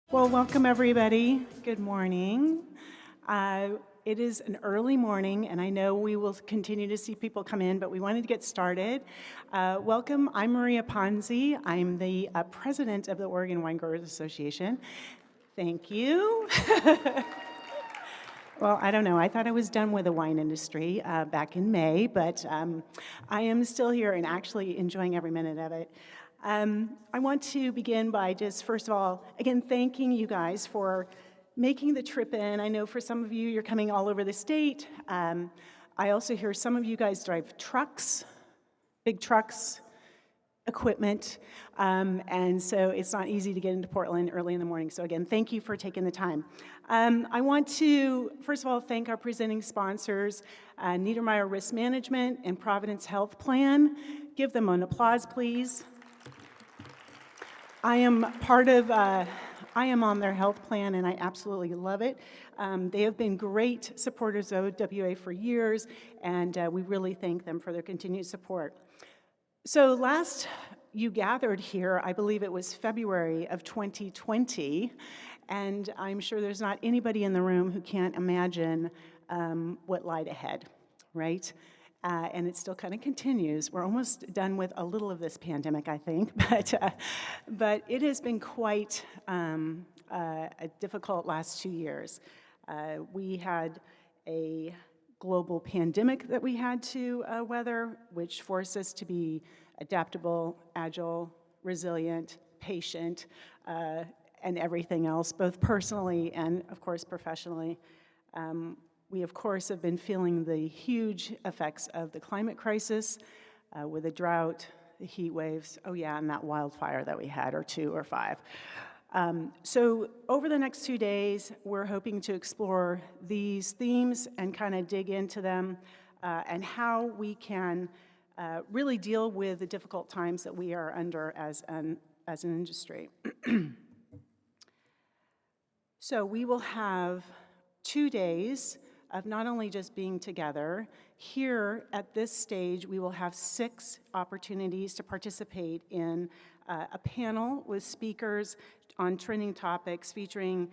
Well, welcome everybody. Good morning. It is an early morning, and I know we will continue to see people come in, but we wanted to get started. Welcome. I'm Maria Ponzi. I'm the president of the Oregon Wine Growers Association. Thank you. Well, I don't know. I thought I was done with the wine industry back in May, but I am still here and actually enjoying every minute of it. I want to begin by just, first of all, again, thanking you guys for making the trip in. I know for some of you, you're coming all over the state. I also hear some of you guys drive trucks, big trucks, equipment, and so it's not easy to get into Portland early in the morning. So again, thank you for taking the time. I want to, first of all, thank our presenting sponsors, Niedermeyer Risk Management and Providence Health Plan. Give them an applause, please. I am on their health plan, and I absolutely love it. They have been great supporters of OWA for years, and we really thank them for their continued support. So last you gathered here, I believe it was February of 2020, and I'm sure there's not anybody in the room who can't imagine what lied ahead, right? And it still kind of continues. We're almost done with a little of this pandemic, I think, but it has been quite a difficult last 2 years. We had a global pandemic that we had to weather, which forced us to be adaptable, agile, resilient, patient, and everything else, both personally and, of course, professionally. We, of course, have been feeling the huge effects of the climate crisis with the drought, the heat waves, and that wildfire that we had, or 2 or 5. So over the next 2 days, we're hoping to explore these themes and kind of dig into them and how we can really deal with the difficult times that we are under as an industry. So we will have 2 days of not only just being together. Here at this stage, we will have 6 opportunities to participate in a panel with speakers on trending topics featuring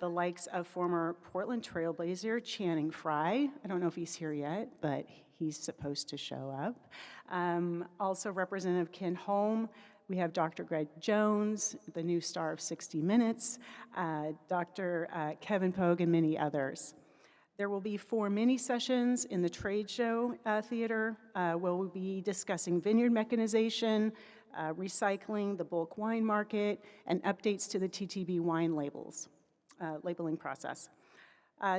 the likes of former Portland trailblazer Channing Frye. I don't know if he's here yet, but he's supposed to show up. Also Representative Ken Holm. We have Dr. Greg Jones, the new star of 60 Minutes, Dr. Kevin Pogue, and many others. There will be 4 mini sessions in the trade show theater where we'll be discussing vineyard mechanization, recycling, the bulk wine market, and updates to the TTB wine labeling process.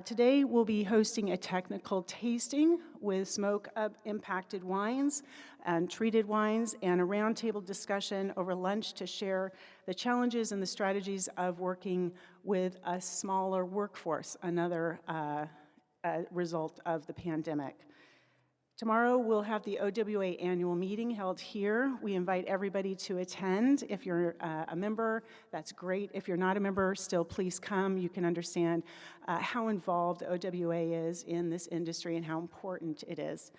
Today we'll be hosting a technical tasting with smoke-impacted wines and treated wines, and a roundtable discussion over lunch to share the challenges and the strategies of working with a smaller workforce, another result of the pandemic. Tomorrow we'll have the OWA Annual Meeting held here. We invite everybody to attend. If you're a member, that's great. If you're not a member, still please come. You can understand how involved OWA is in this industry and how important it is.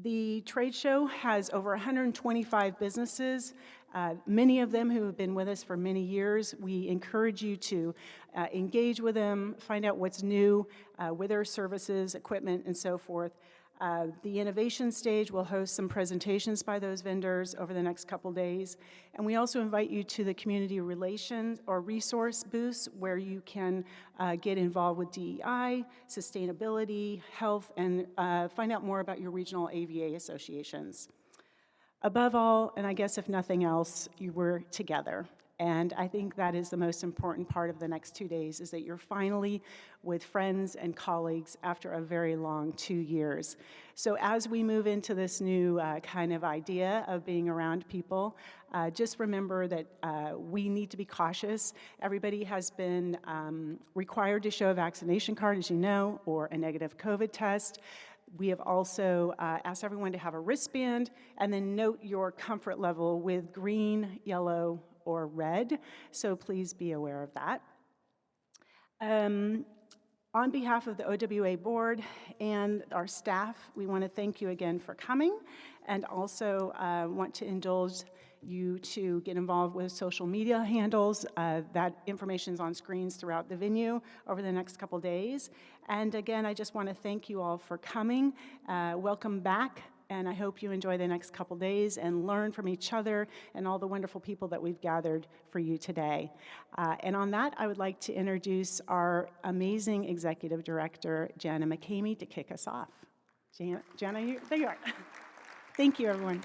The trade show has over 125 businesses, many of them who have been with us for many years. We encourage you to engage with them, find out what's new with their services, equipment, and so forth. The innovation stage will host some presentations by those vendors over the next couple days. And we also invite you to the community relations or resource booths where you can get involved with DEI, sustainability, health, and find out more about your regional AVA associations. Above all, and I guess if nothing else, you were together. And I think that is the most important part of the next 2 days, is that you're finally with friends and colleagues after a very long 2 years. So as we move into this new kind of idea of being around people, just remember that we need to be cautious. Everybody has been required to show a vaccination card, as you know, or a negative COVID test. We have also asked everyone to have a wristband, and then note your comfort level with green, yellow, or red, so please be aware of that. On behalf of the OWA board and our staff, we want to thank you again for coming, and also want to indulge you to get involved with social media handles. That information is on screens throughout the venue over the next couple days. And again, I just want to thank you all for coming. Welcome back, and I hope you enjoy the next couple days and learn from each other and all the wonderful people that we've gathered for you today. And on that, I would like to introduce our amazing Executive Director, Jana McCamey, to kick us off. Jana, there you are. Thank you, everyone.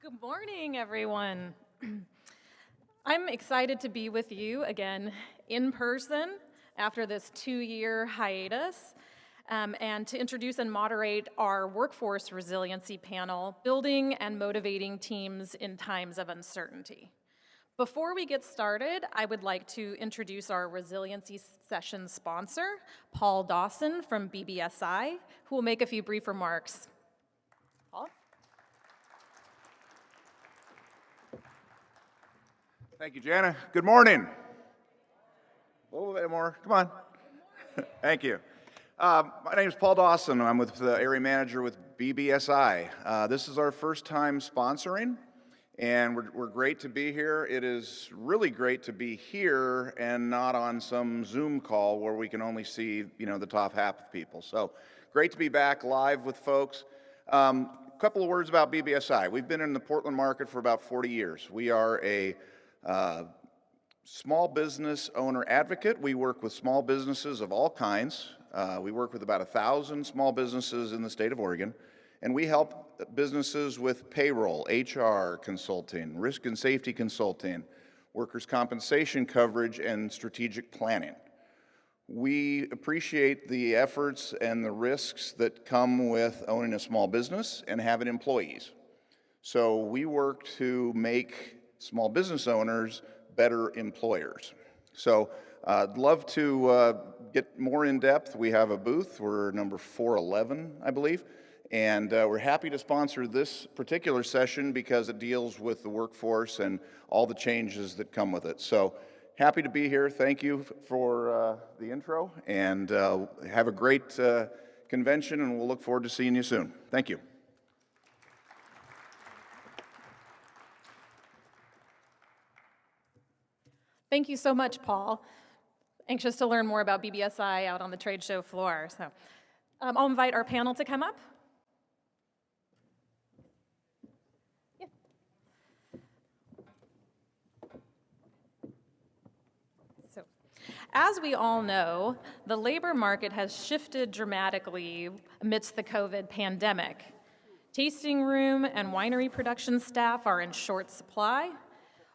Good morning, everyone. I'm excited to be with you again in person after this 2-year hiatus, and to introduce and moderate our workforce resiliency panel, Building and Motivating Teams in Times of Uncertainty. Before we get started, I would like to introduce our resiliency session sponsor, Paul Dawson from BBSI, who will make a few brief remarks. Paul? Thank you, Jana. Good morning. A little bit more. Come on. Thank you. My name is Paul Dawson. I'm with the area manager with BBSI. This is our first time sponsoring, and we're great to be here. It is really great to be here and not on some Zoom call where we can only see, the top half of people. So great to be back live with folks. A couple of words about BBSI. We've been in the Portland market for about 40 years. We are a small business owner advocate. We work with small businesses of all kinds. We work with about 1,000 small businesses in the state of Oregon, and we help businesses with payroll, HR consulting, risk and safety consulting, workers' compensation coverage, and strategic planning. We appreciate the efforts and the risks that come with owning a small business and having employees. So we work to make small business owners better employers. So I'd love to get more in depth. We have a booth. We're number 411, I believe. And we're happy to sponsor this particular session because it deals with the workforce and all the changes that come with it. So happy to be here. Thank you for the intro. And have a great convention, and we'll look forward to seeing you soon. Thank you. Thank you so much, Paul. Anxious to learn more about BBSI out on the trade show floor. So I'll invite our panel to come up. Yeah. So, as we all know, the labor market has shifted dramatically amidst the COVID pandemic. Tasting room and winery production staff are in short supply,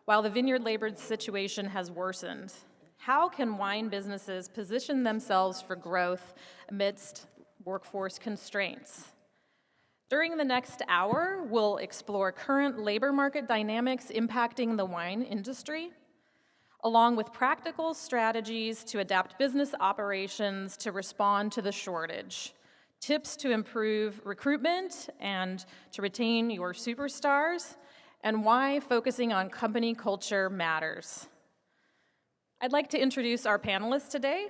while the vineyard labor situation has worsened. How can wine businesses position themselves for growth amidst workforce constraints? During the next hour, we'll explore current labor market dynamics impacting the wine industry, along with practical strategies to adapt business operations to respond to the shortage, tips to improve recruitment and to retain your superstars, and why focusing on company culture matters. I'd like to introduce our panelists today.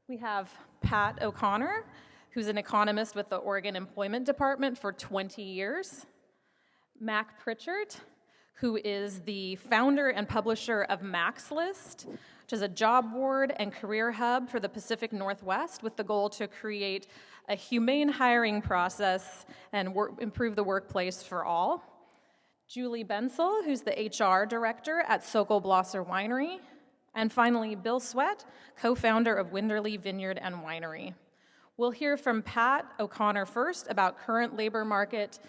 We have Pat O'Connor, who's an economist with the Oregon Employment Department for 20 years. Mac Pritchard, who is the founder and publisher of Mac's List, which is a job board and career hub for the Pacific Northwest with the goal to create a humane hiring process and improve the workplace for all. Julie Bensel, who's the HR director at Socal Blosser Winery. And finally, Bill Sweat, co-founder of Winderley Vineyard and Winery. We'll hear from Pat O'Connor first about current labor market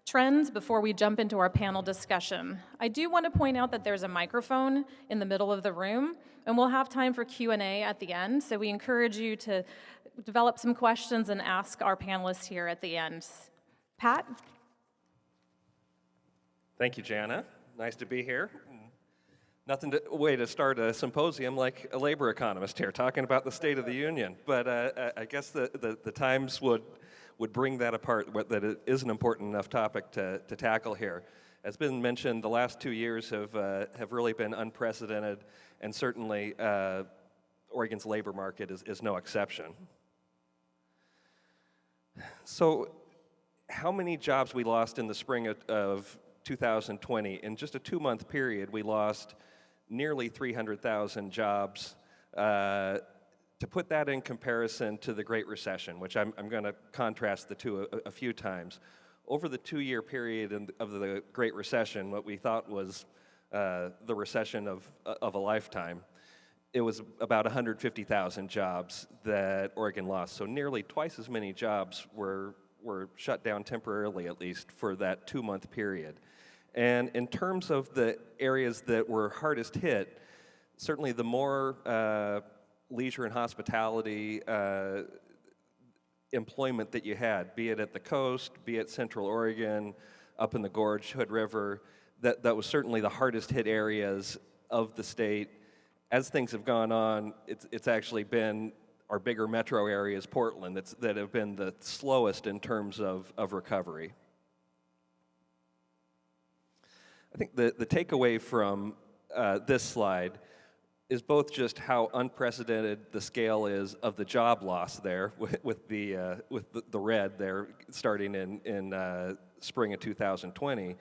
trends before we jump into our panel discussion. I do want to point out that there's a microphone in the middle of the room, and we'll have time for Q&A at the end, so we encourage you to develop some questions and ask our panelists here at the end. Pat? Thank you, Jana. Nice to be here. Nothing way to start a symposium like a labor economist here, talking about the State of the Union. But I guess the times would bring that apart, that it is an important enough topic to tackle here. As been mentioned, the last 2 years have really been unprecedented, and certainly Oregon's labor market is no exception. So how many jobs we lost in the spring of 2020. In just a 2-month period, we lost nearly 300,000 jobs. To put that in comparison to the Great Recession, which I'm going to contrast the two a few times, over the 2-year period of the Great Recession, what we thought was the recession of a lifetime, it was about 150,000 jobs that Oregon lost. So nearly twice as many jobs were shut down temporarily, at least, for that 2-month period. And in terms of the areas that were hardest hit, certainly the more leisure and hospitality employment that you had, be it at the coast, be it Central Oregon, up in the Gorge, Hood River, that was certainly the hardest hit areas of the state. As things have gone on, it's actually been our bigger metro areas, Portland, that have been the slowest in terms of recovery. I think the takeaway from this slide is both just how unprecedented the scale is of the job loss there, with the red there starting in spring of 2020.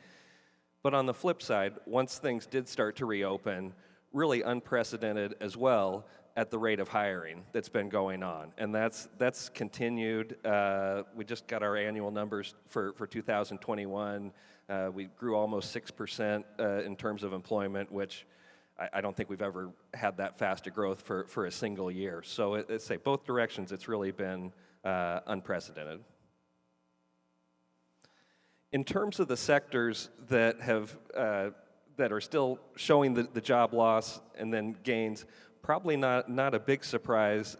But on the flip side, once things did start to reopen, really unprecedented as well at the rate of hiring that's been going on. And that's continued. We just got our annual numbers for 2021. We grew almost 6% in terms of employment, which I don't think we've ever had that fast a growth for a single year. So it's say both directions, it's really been unprecedented. In terms of the sectors that have that are still showing the job loss and then gains, probably not a big surprise.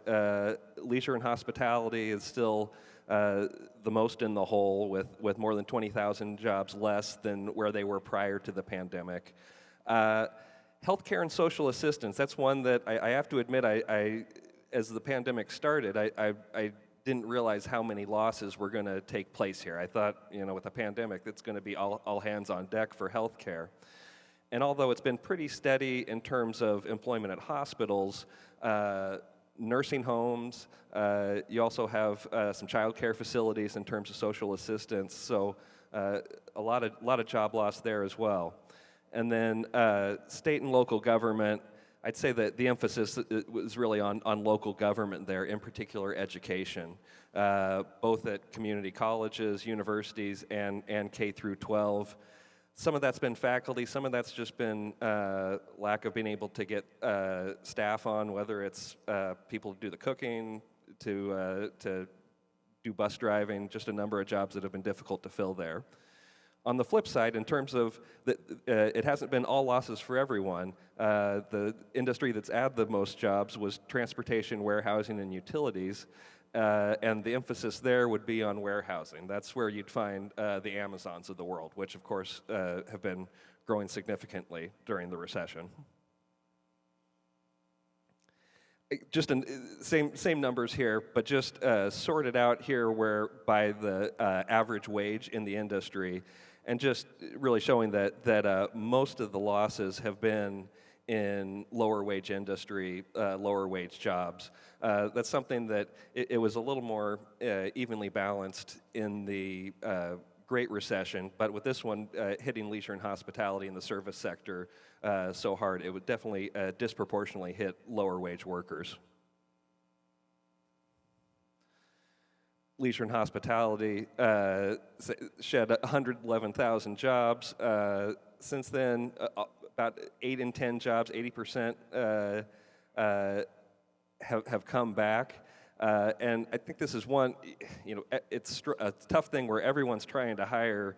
Leisure and hospitality is still the most in the hole, with more than 20,000 jobs less than where they were prior to the pandemic. Healthcare and social assistance, that's one that I have to admit, I as the pandemic started, I didn't realize how many losses were going to take place here. I thought, with the pandemic, it's going to be all hands on deck for healthcare. And although it's been pretty steady in terms of employment at hospitals, nursing homes, you also have some child care facilities in terms of social assistance, so a lot of job loss there as well. And then state and local government, I'd say that the emphasis was really on local government there, in particular education, both at community colleges, universities, and K through 12. Some of that's been faculty, some of that's just been lack of being able to get staff on, whether it's people to do the cooking, to do bus driving, just a number of jobs that have been difficult to fill there. On the flip side, in terms of, it hasn't been all losses for everyone. The industry that's added the most jobs was transportation, warehousing, and utilities. And the emphasis there would be on warehousing. That's where you'd find the Amazons of the world, which of course have been growing significantly during the recession. Just same numbers here, but just sorted out here where by the average wage in the industry, and just really showing that most of the losses have been in lower wage industry, lower wage jobs. That's something that it was a little more evenly balanced in the Great Recession, but with this one hitting leisure and hospitality in the service sector so hard, it would definitely disproportionately hit lower wage workers. Leisure and hospitality shed 111,000 jobs. Since then, about 8 in 10 jobs, 80% have come back. And I think this is one, it's a tough thing where everyone's trying to hire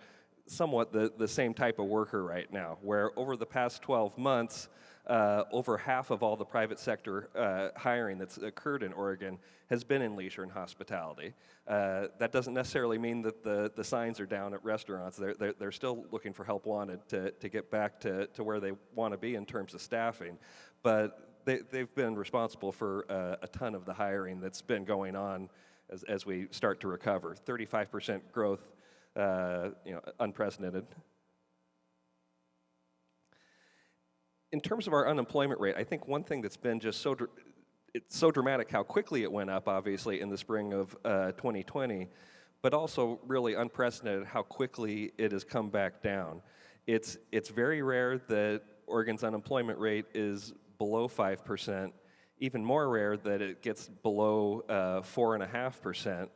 somewhat the same type of worker right now, where over the past 12 months, over half of all the private sector hiring that's occurred in Oregon has been in leisure and hospitality. That doesn't necessarily mean that the signs are down at restaurants. They're still looking for help wanted to get back to where they want to be in terms of staffing. But they've been responsible for a ton of the hiring that's been going on as we start to recover. 35% growth, unprecedented. In terms of our unemployment rate, I think one thing that's been just it's so dramatic how quickly it went up, obviously, in the spring of 2020, but also really unprecedented how quickly it has come back down. It's very rare that Oregon's unemployment rate is below 5%, even more rare that it gets below 4.5%.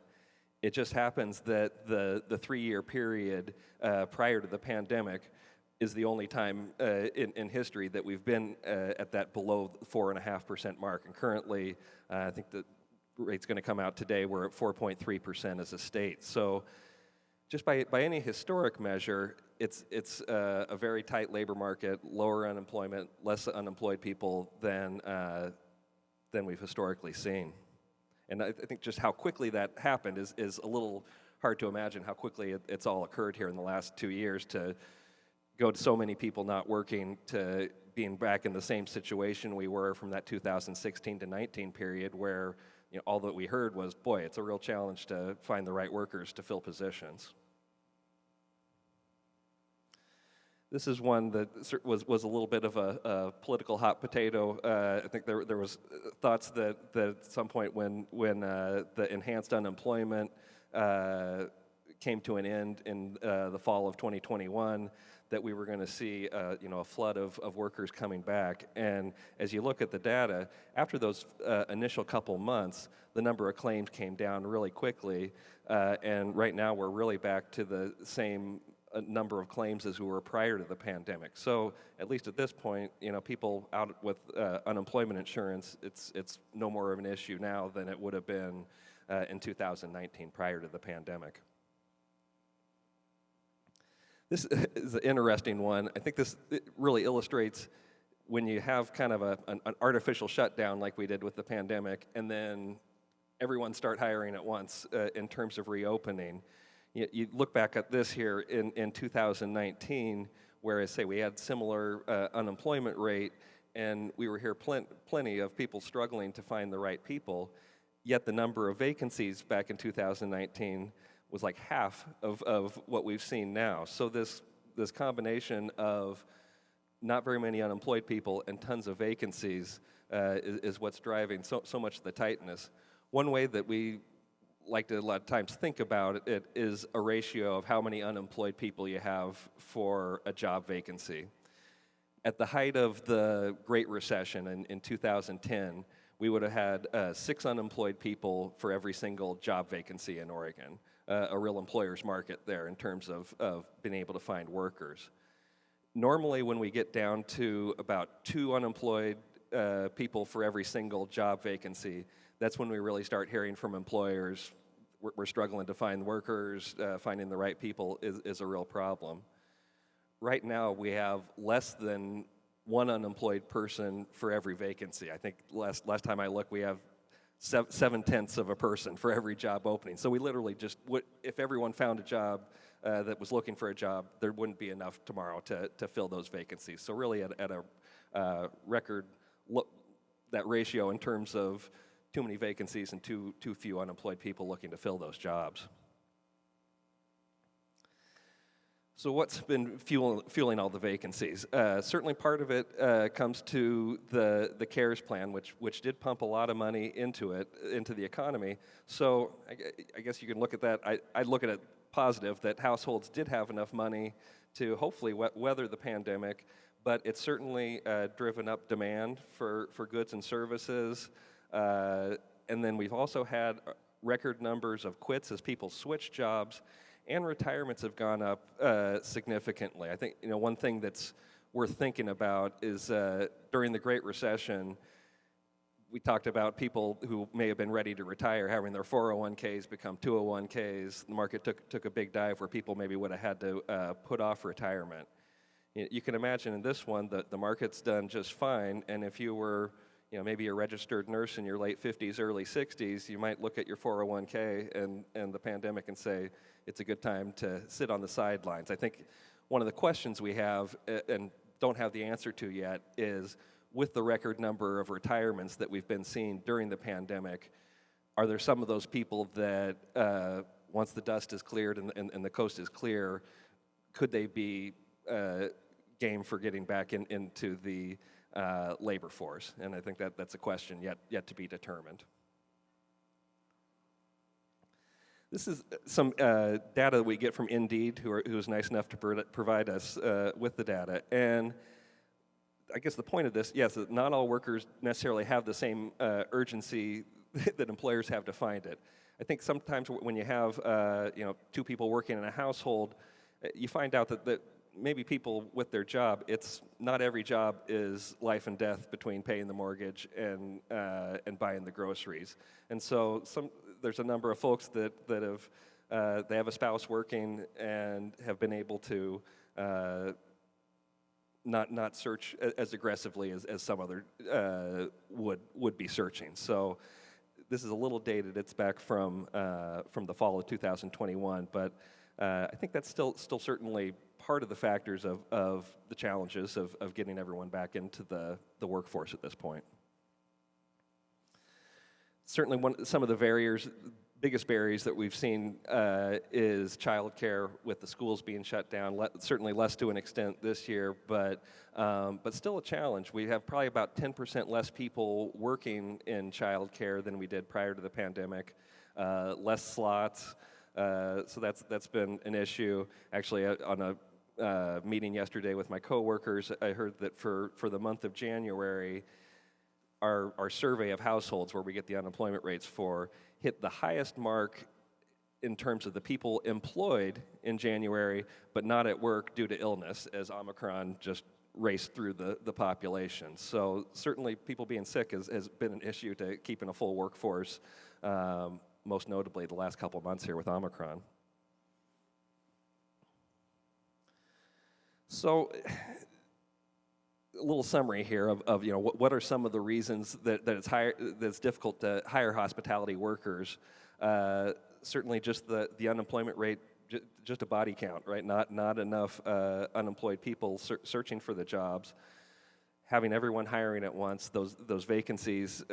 It just happens that the 3-year period prior to the pandemic is the only time in history that we've been at that below 4.5% mark. And currently, I think the rate's going to come out today, we're at 4.3% as a state. So just by any historic measure, it's a very tight labor market, lower unemployment, less unemployed people than we've historically seen. And I think just how quickly that happened is a little hard to imagine how quickly it's all occurred here in the last 2 years, to go to so many people not working to being back in the same situation we were from that 2016 to 19 period, where all that we heard was, boy, it's a real challenge to find the right workers to fill positions. This is one that was a little bit of a political hot potato. I think there was thoughts that at some point when the enhanced unemployment came to an end in the fall of 2021, that we were going to see a flood of workers coming back. And as you look at the data, after those initial couple months, the number of claims came down really quickly, and right now we're really back to the same number of claims as we were prior to the pandemic. So at least at this point, people out with unemployment insurance, it's no more of an issue now than it would have been in 2019 prior to the pandemic. This is an interesting one. I think it really illustrates when you have kind of an artificial shutdown like we did with the pandemic, and then everyone start hiring at once in terms of reopening. You look back at this here in 2019, where I say we had similar unemployment rate, and we were here plenty of people struggling to find the right people, yet the number of vacancies back in 2019 was like half of what we've seen now. So this combination of not very many unemployed people and tons of vacancies is what's driving so much of the tightness. One way that we like to a lot of times think about it is a ratio of how many unemployed people you have for a job vacancy. At the height of the Great Recession in 2010, we would have had 6 unemployed people for every single job vacancy in Oregon, a real employer's market there in terms of being able to find workers. Normally, when we get down to about 2 unemployed people for every single job vacancy, that's when we really start hearing from employers, we're struggling to find workers, finding the right people is a real problem. Right now, we have less than 1 unemployed person for every vacancy. I think last time I looked, we have 7/10 of a person for every job opening. So we literally just, if everyone found a job that was looking for a job, there wouldn't be enough tomorrow to fill those vacancies. So really at a record, that ratio in terms of too many vacancies and too few unemployed people looking to fill those jobs. So what's been fueling all the vacancies? Certainly part of it comes to the CARES plan, which did pump a lot of money into the economy. So I guess you can look at that. I look at it positive, that households did have enough money to hopefully weather the pandemic, but it's certainly driven up demand for goods and services. And then we've also had record numbers of quits as people switch jobs, and retirements have gone up significantly. I think one thing that's worth thinking about is during the Great Recession, we talked about people who may have been ready to retire having their 401ks become 201ks. The market took a big dive where people maybe would have had to put off retirement. You can imagine in this one that the market's done just fine, and if you were maybe a registered nurse in your late 50s, early 60s, you might look at your 401k and the pandemic and say, it's a good time to sit on the sidelines. I think one of the questions we have and don't have the answer to yet is, with the record number of retirements that we've been seeing during the pandemic, are there some of those people that once the dust is cleared and the coast is clear, could they be game for getting back into the labor force? And I think that's a question yet to be determined. This is some data that we get from Indeed, who was nice enough to provide us with the data. And I guess the point of this, yes, that not all workers necessarily have the same urgency that employers have to find it. I think sometimes when you have two people working in a household, you find out that maybe people with their job, it's not every job is life and death between paying the mortgage and buying the groceries. And so there's a number of folks that they have a spouse working and have been able to not search as aggressively as some other would be searching. So this is a little dated. It's back from the fall of 2021, but I think that's still certainly part of the factors of the challenges of getting everyone back into the workforce at this point. Certainly some of the biggest barriers that we've seen is childcare, with the schools being shut down, certainly less to an extent this year, but still a challenge. We have probably about 10% less people working in childcare than we did prior to the pandemic, less slots, so that's been an issue. Actually, on a meeting yesterday with my coworkers, I heard that for the month of January, our survey of households, where we get the unemployment rates for, hit the highest mark in terms of the people employed in January, but not at work due to illness, as Omicron just raced through the population. So certainly people being sick has been an issue to keeping a full workforce, most notably the last couple of months here with Omicron. So a little summary here of what are some of the reasons that it's difficult to hire hospitality workers. Certainly just the unemployment rate, just a body count, right? Not enough unemployed people searching for the jobs. Having everyone hiring at once, those vacancies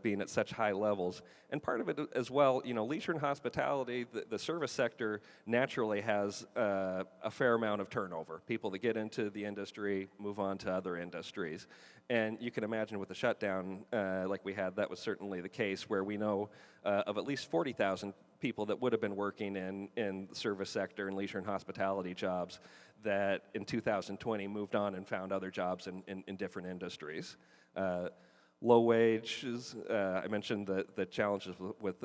being at such high levels. And part of it as well, leisure and hospitality, the service sector naturally has a fair amount of turnover. People that get into the industry move on to other industries. And you can imagine with the shutdown like we had, that was certainly the case, where we know of at least 40,000 people that would have been working in the service sector and leisure and hospitality jobs that in 2020 moved on and found other jobs in different industries. Low wages, I mentioned the challenges with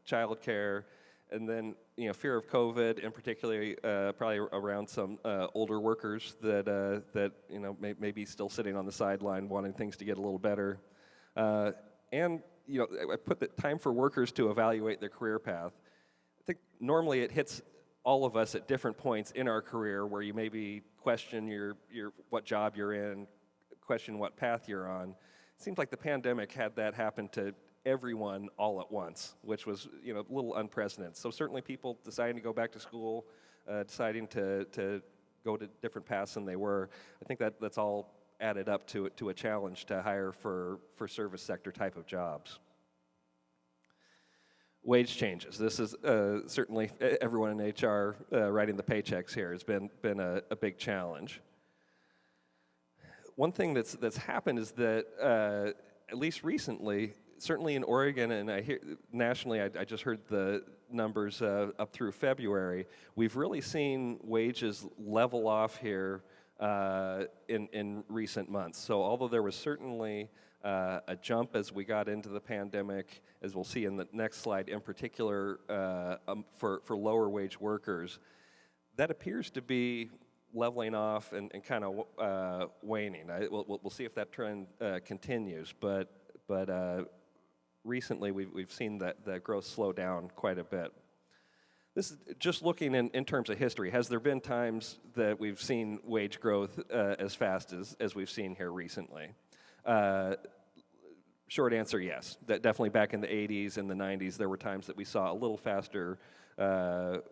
childcare, and then fear of COVID, and particularly probably around some older workers that may be still sitting on the sideline wanting things to get a little better. And I put the time for workers to evaluate their career path. I think normally it hits all of us at different points in our career, where you maybe question your what job you're in, question what path you're on. It seems like the pandemic had that happen to everyone all at once, which was a little unprecedented. So certainly people deciding to go back to school, deciding to go to different paths than they were. I think that's all added up to a challenge to hire for service sector type of jobs. Wage changes. This is certainly everyone in HR writing the paychecks here has been a big challenge. One thing that's happened is that at least recently, certainly in Oregon, and I hear nationally, I just heard the numbers up through February, we've really seen wages level off here in recent months. So although there was certainly a jump as we got into the pandemic, as we'll see in the next slide, in particular for lower wage workers, that appears to be leveling off and kind of waning. We'll see if that trend continues, but recently we've seen that growth slow down quite a bit. This is just looking in terms of history. Has there been times that we've seen wage growth as fast as we've seen here recently? Short answer, yes. Definitely back in the 80s and the 90s, there were times that we saw a little faster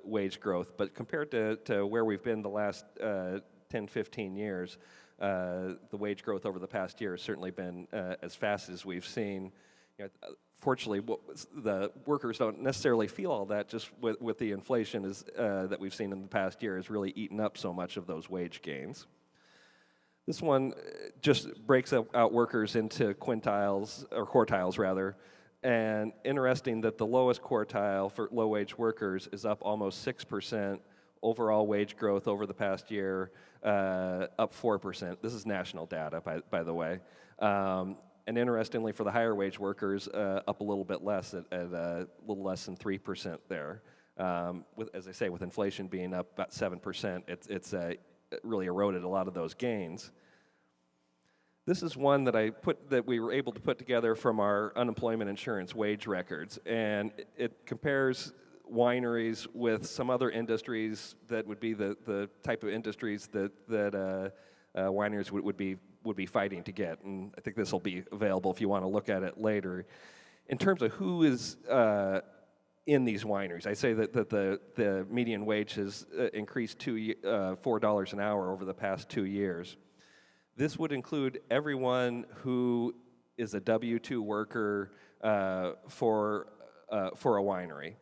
wage growth. But compared to where we've been the last 10, 15 years, the wage growth over the past year has certainly been as fast as we've seen. Fortunately, the workers don't necessarily feel all that, just with the inflation that we've seen in the past year has really eaten up so much of those wage gains. This one just breaks out workers into quintiles, or quartiles rather. And interesting that the lowest quartile for low-wage workers is up almost 6%. Overall wage growth over the past year, up 4%. This is national data, by the way. And interestingly, for the higher wage workers, up a little bit less, at a little less than 3% there. As I say, with inflation being up about 7%, it's really eroded a lot of those gains. This is one that we were able to put together from our unemployment insurance wage records, and it compares wineries with some other industries that would be the type of industries that wineries would be fighting to get. And I think this will be available if you want to look at it later. In terms of who is in these wineries, I say that the median wage has increased $4 an hour over the past 2 years. This would include everyone who is a W-2 worker for a winery.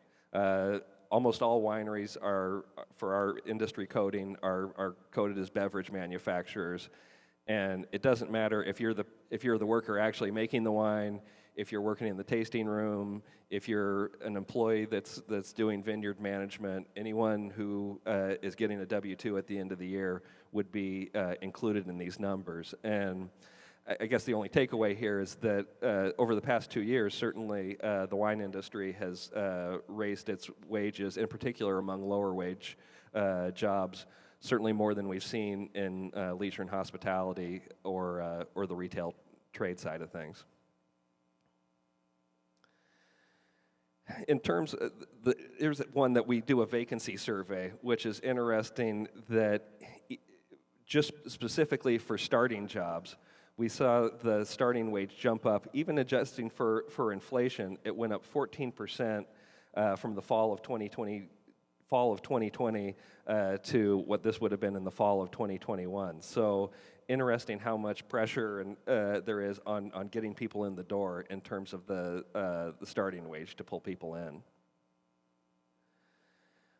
Almost all wineries are, for our industry coding, are coded as beverage manufacturers, and it doesn't matter if you're the worker actually making the wine, if you're working in the tasting room, if you're an employee that's doing vineyard management. Anyone who is getting a W-2 at the end of the year would be included in these numbers. And I guess the only takeaway here is that over the past 2 years, certainly the wine industry has raised its wages, in particular among lower wage jobs, certainly more than we've seen in leisure and hospitality or the retail trade side of things. In terms of here's one that we do a vacancy survey, which is interesting that just specifically for starting jobs, we saw the starting wage jump up. Even adjusting for inflation, it went up 14% from the fall of 2020 to what this would have been in the fall of 2021. So interesting how much pressure there is on getting people in the door in terms of the starting wage to pull people in.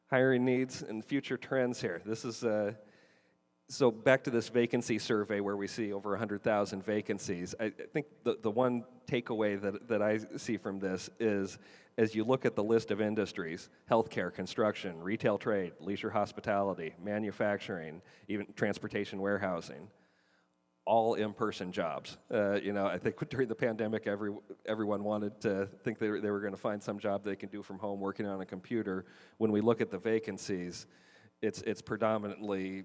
Hiring needs and future trends here. This is so back to this vacancy survey where we see over 100,000 vacancies. I think the one takeaway that I see from this is, as you look at the list of industries, healthcare, construction, retail trade, leisure hospitality, manufacturing, even transportation warehousing, all in-person jobs. I think during the pandemic, everyone wanted to think they were going to find some job they can do from home working on a computer. When we look at the vacancies, it's predominantly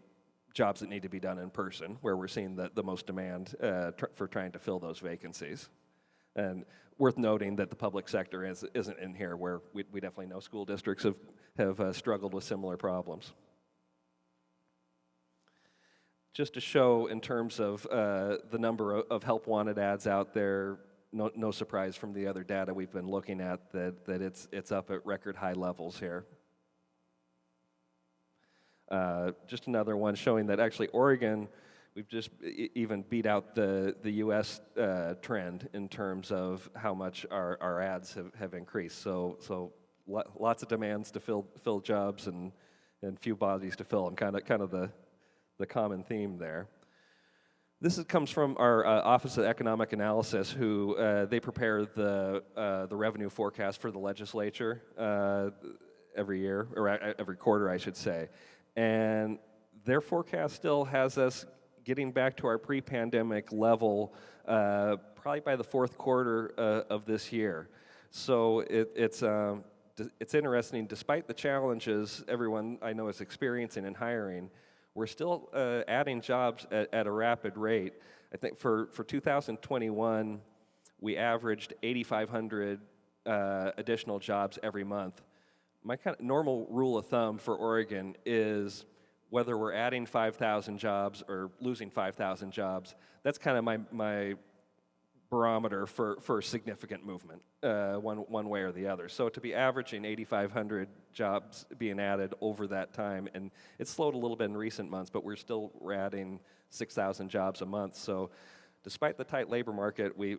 jobs that need to be done in person, where we're seeing the most demand for trying to fill those vacancies. And worth noting that the public sector isn't in here, where we definitely know school districts have struggled with similar problems. Just to show in terms of the number of help wanted ads out there, no surprise from the other data we've been looking at that it's up at record high levels here. Just another one showing that actually Oregon, we've just even beat out the U.S. Trend in terms of how much our ads have increased. So lots of demands to fill jobs and few bodies to fill them. Kind of the common theme there. This comes from our Office of Economic Analysis, who they prepare the revenue forecast for the legislature every year, or every quarter, I should say. And their forecast still has us getting back to our pre-pandemic level probably by the fourth quarter of this year. So it's interesting, despite the challenges everyone I know is experiencing in hiring, we're still adding jobs at a rapid rate. I think for 2021, we averaged 8,500 additional jobs every month. My kind of normal rule of thumb for Oregon is whether we're adding 5,000 jobs or losing 5,000 jobs, that's kind of my barometer for significant movement, one way or the other. So to be averaging 8,500 jobs being added over that time, and it's slowed a little bit in recent months, but we're adding 6,000 jobs a month. So despite the tight labor market, we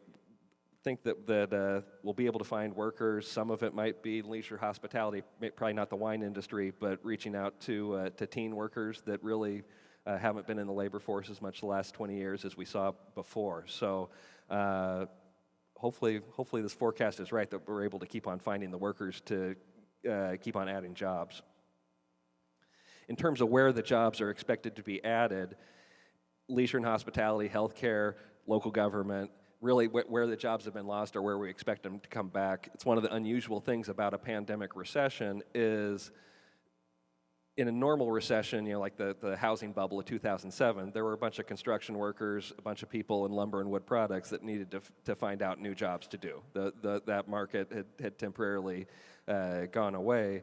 think that we'll be able to find workers. Some of it might be leisure hospitality, probably not the wine industry, but reaching out to teen workers that really haven't been in the labor force as much the last 20 years as we saw before. So hopefully this forecast is right, that we're able to keep on finding the workers to keep on adding jobs. In terms of where the jobs are expected to be added, leisure and hospitality, healthcare, local government, really where the jobs have been lost or where we expect them to come back. It's one of the unusual things about a pandemic recession is in a normal recession, like the housing bubble of 2007, there were a bunch of construction workers, a bunch of people in lumber and wood products that needed to find out new jobs to do. That market had temporarily gone away.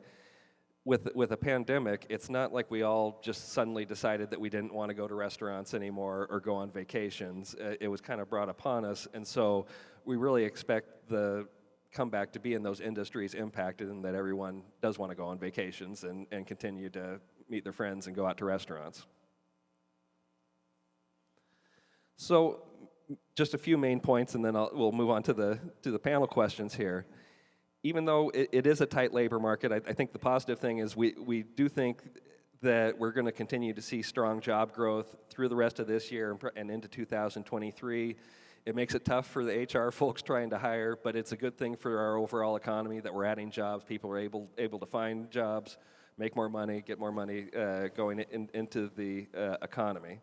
With a pandemic, it's not like we all just suddenly decided that we didn't want to go to restaurants anymore or go on vacations. It was kind of brought upon us, and so we really expect the comeback to be in those industries impacted and that everyone does want to go on vacations and continue to meet their friends and go out to restaurants. So just a few main points, and then we'll move on to the panel questions here. Even though it is a tight labor market, I think the positive thing is we do think that we're going to continue to see strong job growth through the rest of this year and into 2023. It makes it tough for the HR folks trying to hire, but it's a good thing for our overall economy that we're adding jobs. People are able to find jobs, make more money, get more money going into the economy.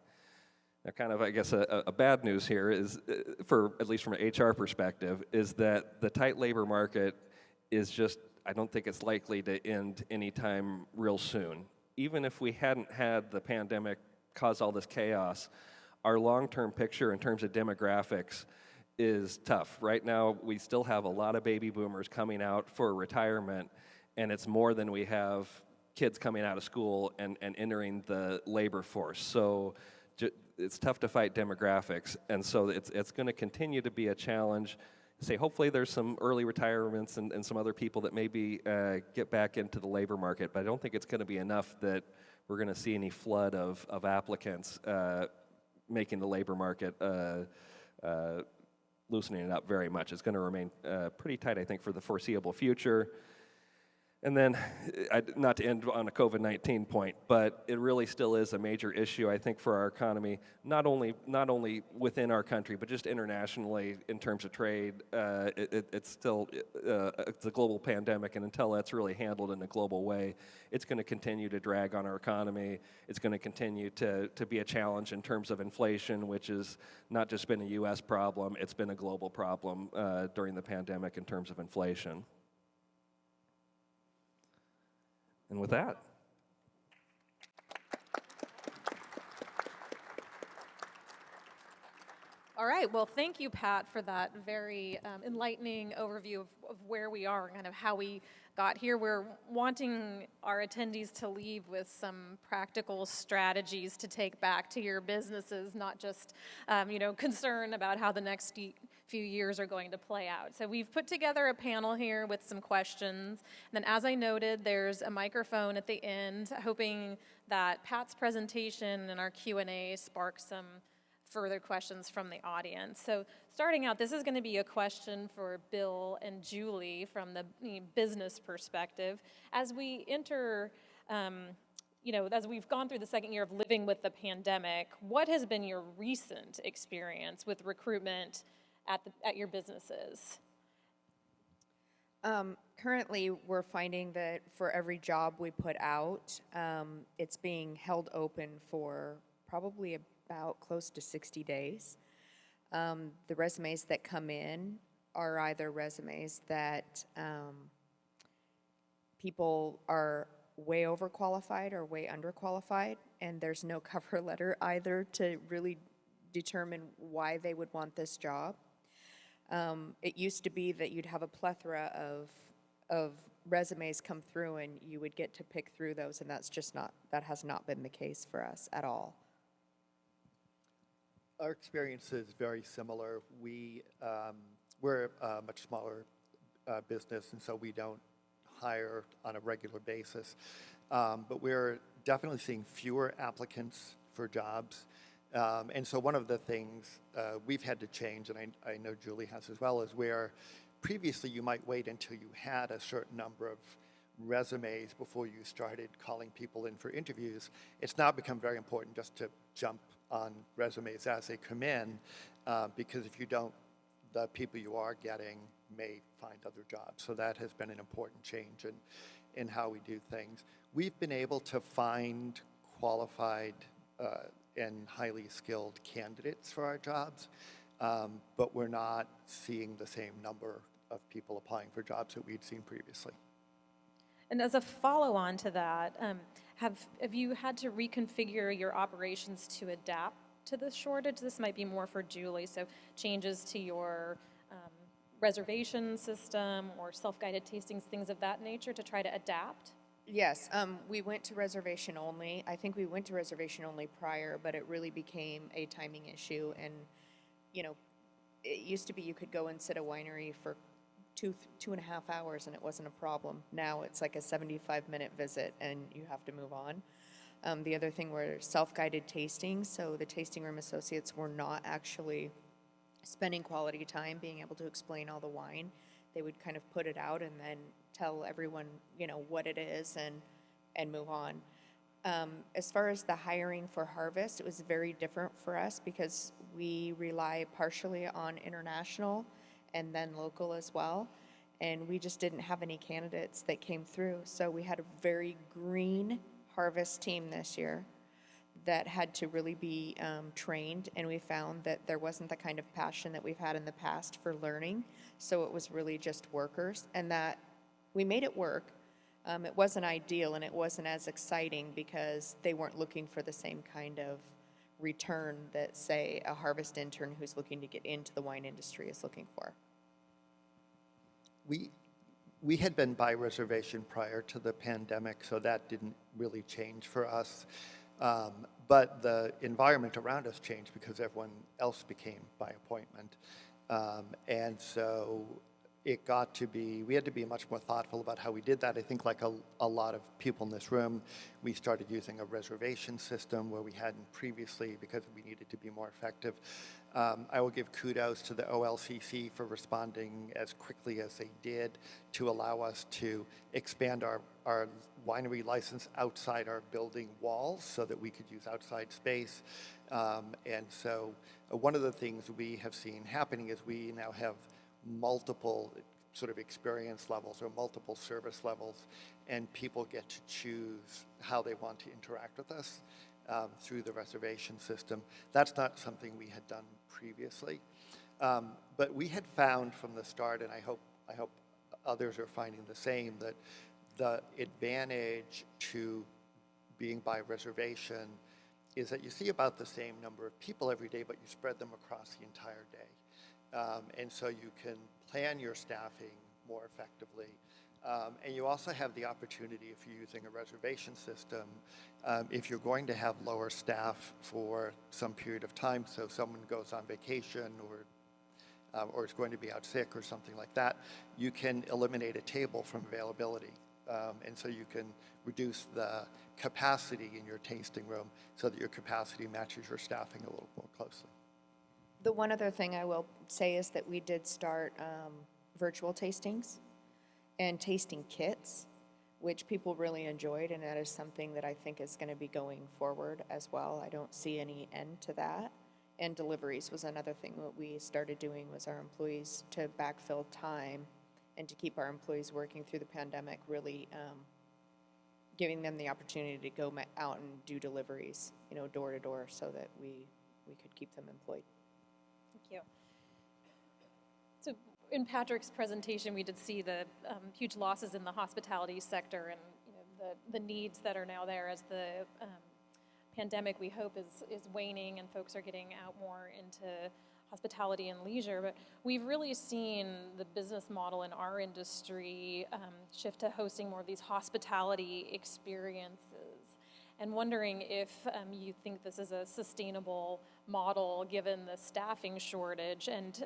Now, kind of, I guess, a bad news here is, for at least from an HR perspective, is that the tight labor market is just, I don't think it's likely to end anytime real soon. Even if we hadn't had the pandemic cause all this chaos, our long-term picture in terms of demographics is tough. Right now, we still have a lot of baby boomers coming out for retirement, and it's more than we have kids coming out of school and entering the labor force. So it's tough to fight demographics, and so it's going to continue to be a challenge. Hopefully there's some early retirements and some other people that maybe get back into the labor market, but I don't think it's going to be enough that we're going to see any flood of applicants making the labor market loosening it up very much. It's going to remain pretty tight, I think, for the foreseeable future. And then, not to end on a COVID-19 point, but it really still is a major issue, I think, for our economy, not only within our country, but just internationally in terms of trade. It's still it's a global pandemic, and until that's really handled in a global way, it's going to continue to drag on our economy. It's going to continue to be a challenge in terms of inflation, which has not just been a U.S. problem, it's been a global problem during the pandemic in terms of inflation. And with that, all right, well, thank you, Pat, for that very enlightening overview of where we are and kind of how we got here. We're wanting our attendees to leave with some practical strategies to take back to your businesses, not just, concern about how the next few years are going to play out. So we've put together a panel here with some questions. And then, as I noted, there's a microphone at the end, hoping that Pat's presentation and our Q&A sparks some further questions from the audience. So starting out, this is going to be a question for Bill and Julie from the business perspective. As we enter, as we've gone through the second year of living with the pandemic, what has been your recent experience with recruitment at your businesses? Currently, we're finding that for every job we put out, it's being held open for probably about close to 60 days. The resumes that come in are either resumes that people are way overqualified or way underqualified, and there's no cover letter either to really determine why they would want this job. It used to be that you'd have a plethora of resumes come through and you would get to pick through those, and that has not been the case for us at all. Our experience is very similar. We're a much smaller business, and so we don't hire on a regular basis. But we're definitely seeing fewer applicants for jobs. And so one of the things we've had to change, and I know Julie has as well, is where previously you might wait until you had a certain number of resumes before you started calling people in for interviews. It's now become very important just to jump on resumes as they come in, because if you don't the people you are getting may find other jobs. So that has been an important change in how we do things. We've been able to find qualified and highly skilled candidates for our jobs, but we're not seeing the same number of people applying for jobs that we'd seen previously. And as a follow-on to that, have you had to reconfigure your operations to adapt to this shortage? This might be more for Julie, so changes to your reservation system or self-guided tastings, things of that nature to try to adapt? Yes, we went to reservation only. I think we went to reservation only prior, but it really became a timing issue. And, you know, it used to be you could go and sit a winery for 2.5 hours and it wasn't a problem. Now it's like a 75-minute visit and you have to move on. The other thing were self-guided tastings, so the tasting room associates were not actually spending quality time being able to explain all the wine. They would kind of put it out and then tell everyone, you know, what it is and move on. As far as the hiring for harvest, it was very different for us because we rely partially on international and then local as well. And we just didn't have any candidates that came through. So we had a very green harvest team this year that had to really be trained, and we found that there wasn't the kind of passion that we've had in the past for learning, so it was really just workers, and that we made it work. It wasn't ideal, and it wasn't as exciting because they weren't looking for the same kind of return that, say, a harvest intern who's looking to get into the wine industry is looking for. We had been by reservation prior to the pandemic, so that didn't really change for us. But the environment around us changed because everyone else became by appointment. And so it got to be, we had to be much more thoughtful about how we did that. I think like a lot of people in this room, we started using a reservation system where we hadn't previously because we needed to be more effective. I will give kudos to the OLCC for responding as quickly as they did to allow us to expand our winery license outside our building walls so that we could use outside space. And so one of the things we have seen happening is we now have multiple sort of experience levels or multiple service levels, and people get to choose how they want to interact with us through the reservation system. That's not something we had done previously, but we had found from the start, and I hope others are finding the same, that the advantage to being by reservation is that you see about the same number of people every day, but you spread them across the entire day. And so you can plan your staffing more effectively. And you also have the opportunity, if you're using a reservation system, if you're going to have lower staff for some period of time, so someone goes on vacation or is going to be out sick or something like that, you can eliminate a table from availability. And so you can reduce the capacity in your tasting room so that your capacity matches your staffing a little more closely. The one other thing I will say is that we did start virtual tastings and tasting kits, which people really enjoyed, and that is something that I think is going to be going forward as well. I don't see any end to that. And deliveries was another thing that we started doing, was our employees to backfill time and to keep our employees working through the pandemic, really giving them the opportunity to go out and do deliveries, you know, door to door, so that we could keep them employed. Thank you. So in Patrick's presentation, we did see the huge losses in the hospitality sector and, you know, the needs that are now there as the pandemic, we hope, is waning and folks are getting out more into hospitality and leisure. But we've really seen the business model in our industry shift to hosting more of these hospitality experiences. And wondering if you think this is a sustainable model given the staffing shortage, and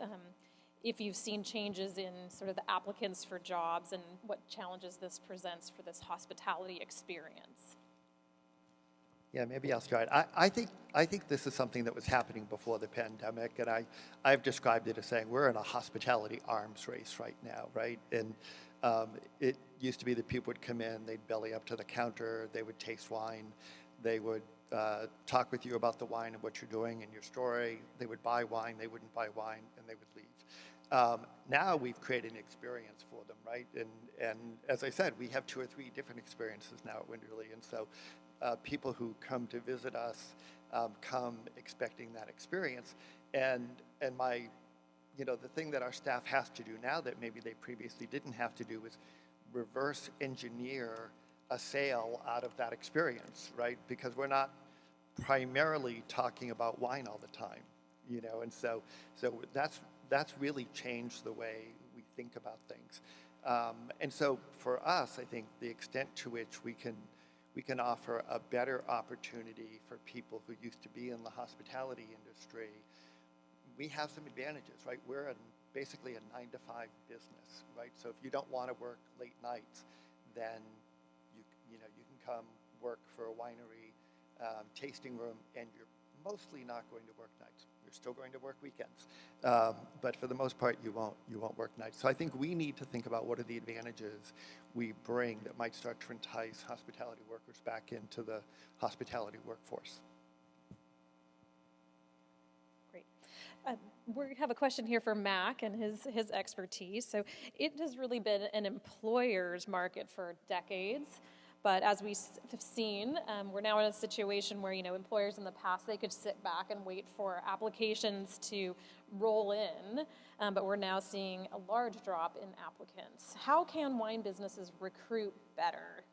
if you've seen changes in sort of the applicants for jobs and what challenges this presents for this hospitality experience. Yeah, maybe I'll start. I think this is something that was happening before the pandemic, and I've described it as saying we're in a hospitality arms race right now, right? And it used to be that people would come in, they'd belly up to the counter, they would taste wine, they would talk with you about the wine and what you're doing and your story. They would buy wine, they wouldn't buy wine, and they would leave. Now we've created an experience for them, right? And as I said, we have 2 or 3 different experiences now at Winderly, and so people who come to visit us come expecting that experience. And my, the thing that our staff has to do now that maybe they previously didn't have to do is reverse engineer a sale out of that experience, right? Because we're not primarily talking about wine all the time, and so that's really changed the way we think about things. And so for us, I think the extent to which we can offer a better opportunity for people who used to be in the hospitality industry, we have some advantages, right? We're basically a 9-to-5 business, right? So if you don't want to work late nights, then you can come work for a winery tasting room, and you're mostly not going to work nights. You're still going to work weekends, but for the most part, you won't work nights. So I think we need to think about what are the advantages we bring that might start to entice hospitality workers back into the hospitality workforce. Great. We have a question here for Mac and his expertise. So it has really been an employer's market for decades. But as we've seen, we're now in a situation where, employers in the past, they could sit back and wait for applications to roll in, but we're now seeing a large drop in applicants. How can wine businesses recruit better?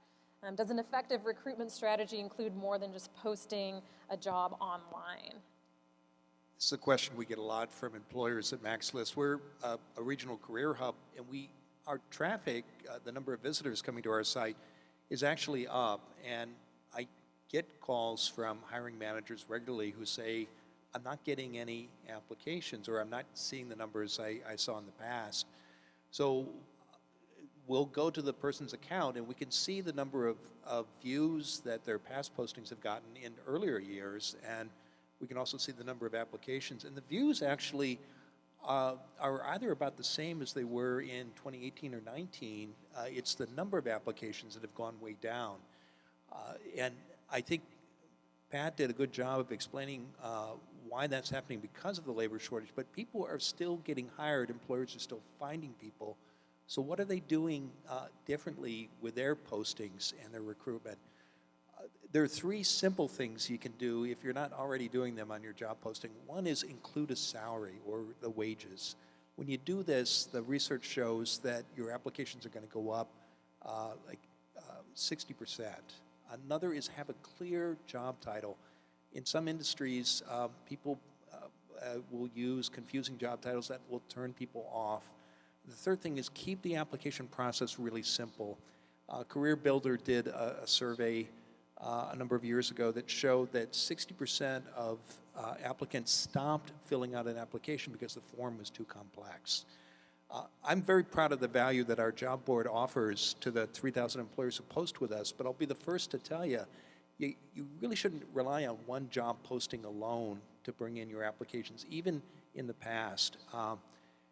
Does an effective recruitment strategy include more than just posting a job online? This is a question we get a lot from employers at Mac's List. We're a regional career hub, and our traffic, the number of visitors coming to our site, is actually up, and I get calls from hiring managers regularly who say, I'm not getting any applications, or I'm not seeing the numbers I saw in the past. So we'll go to the person's account, and we can see the number of views that their past postings have gotten in earlier years, and we can also see the number of applications. And the views actually are either about the same as they were in 2018 or 19. It's the number of applications that have gone way down. And I think Pat did a good job of explaining why that's happening because of the labor shortage, but people are still getting hired, employers are still finding people. So what are they doing differently with their postings and their recruitment? There are 3 simple things you can do if you're not already doing them on your job posting. One is include a salary or the wages. When you do this, the research shows that your applications are going to go up 60%. Another is have a clear job title. In some industries, people will use confusing job titles that will turn people off. The third thing is keep the application process really simple. Career Builder did a survey a number of years ago that showed that 60% of applicants stopped filling out an application because the form was too complex. I'm very proud of the value that our job board offers to the 3,000 employers who post with us, but I'll be the first to tell you, you really shouldn't rely on one job posting alone to bring in your applications, even in the past.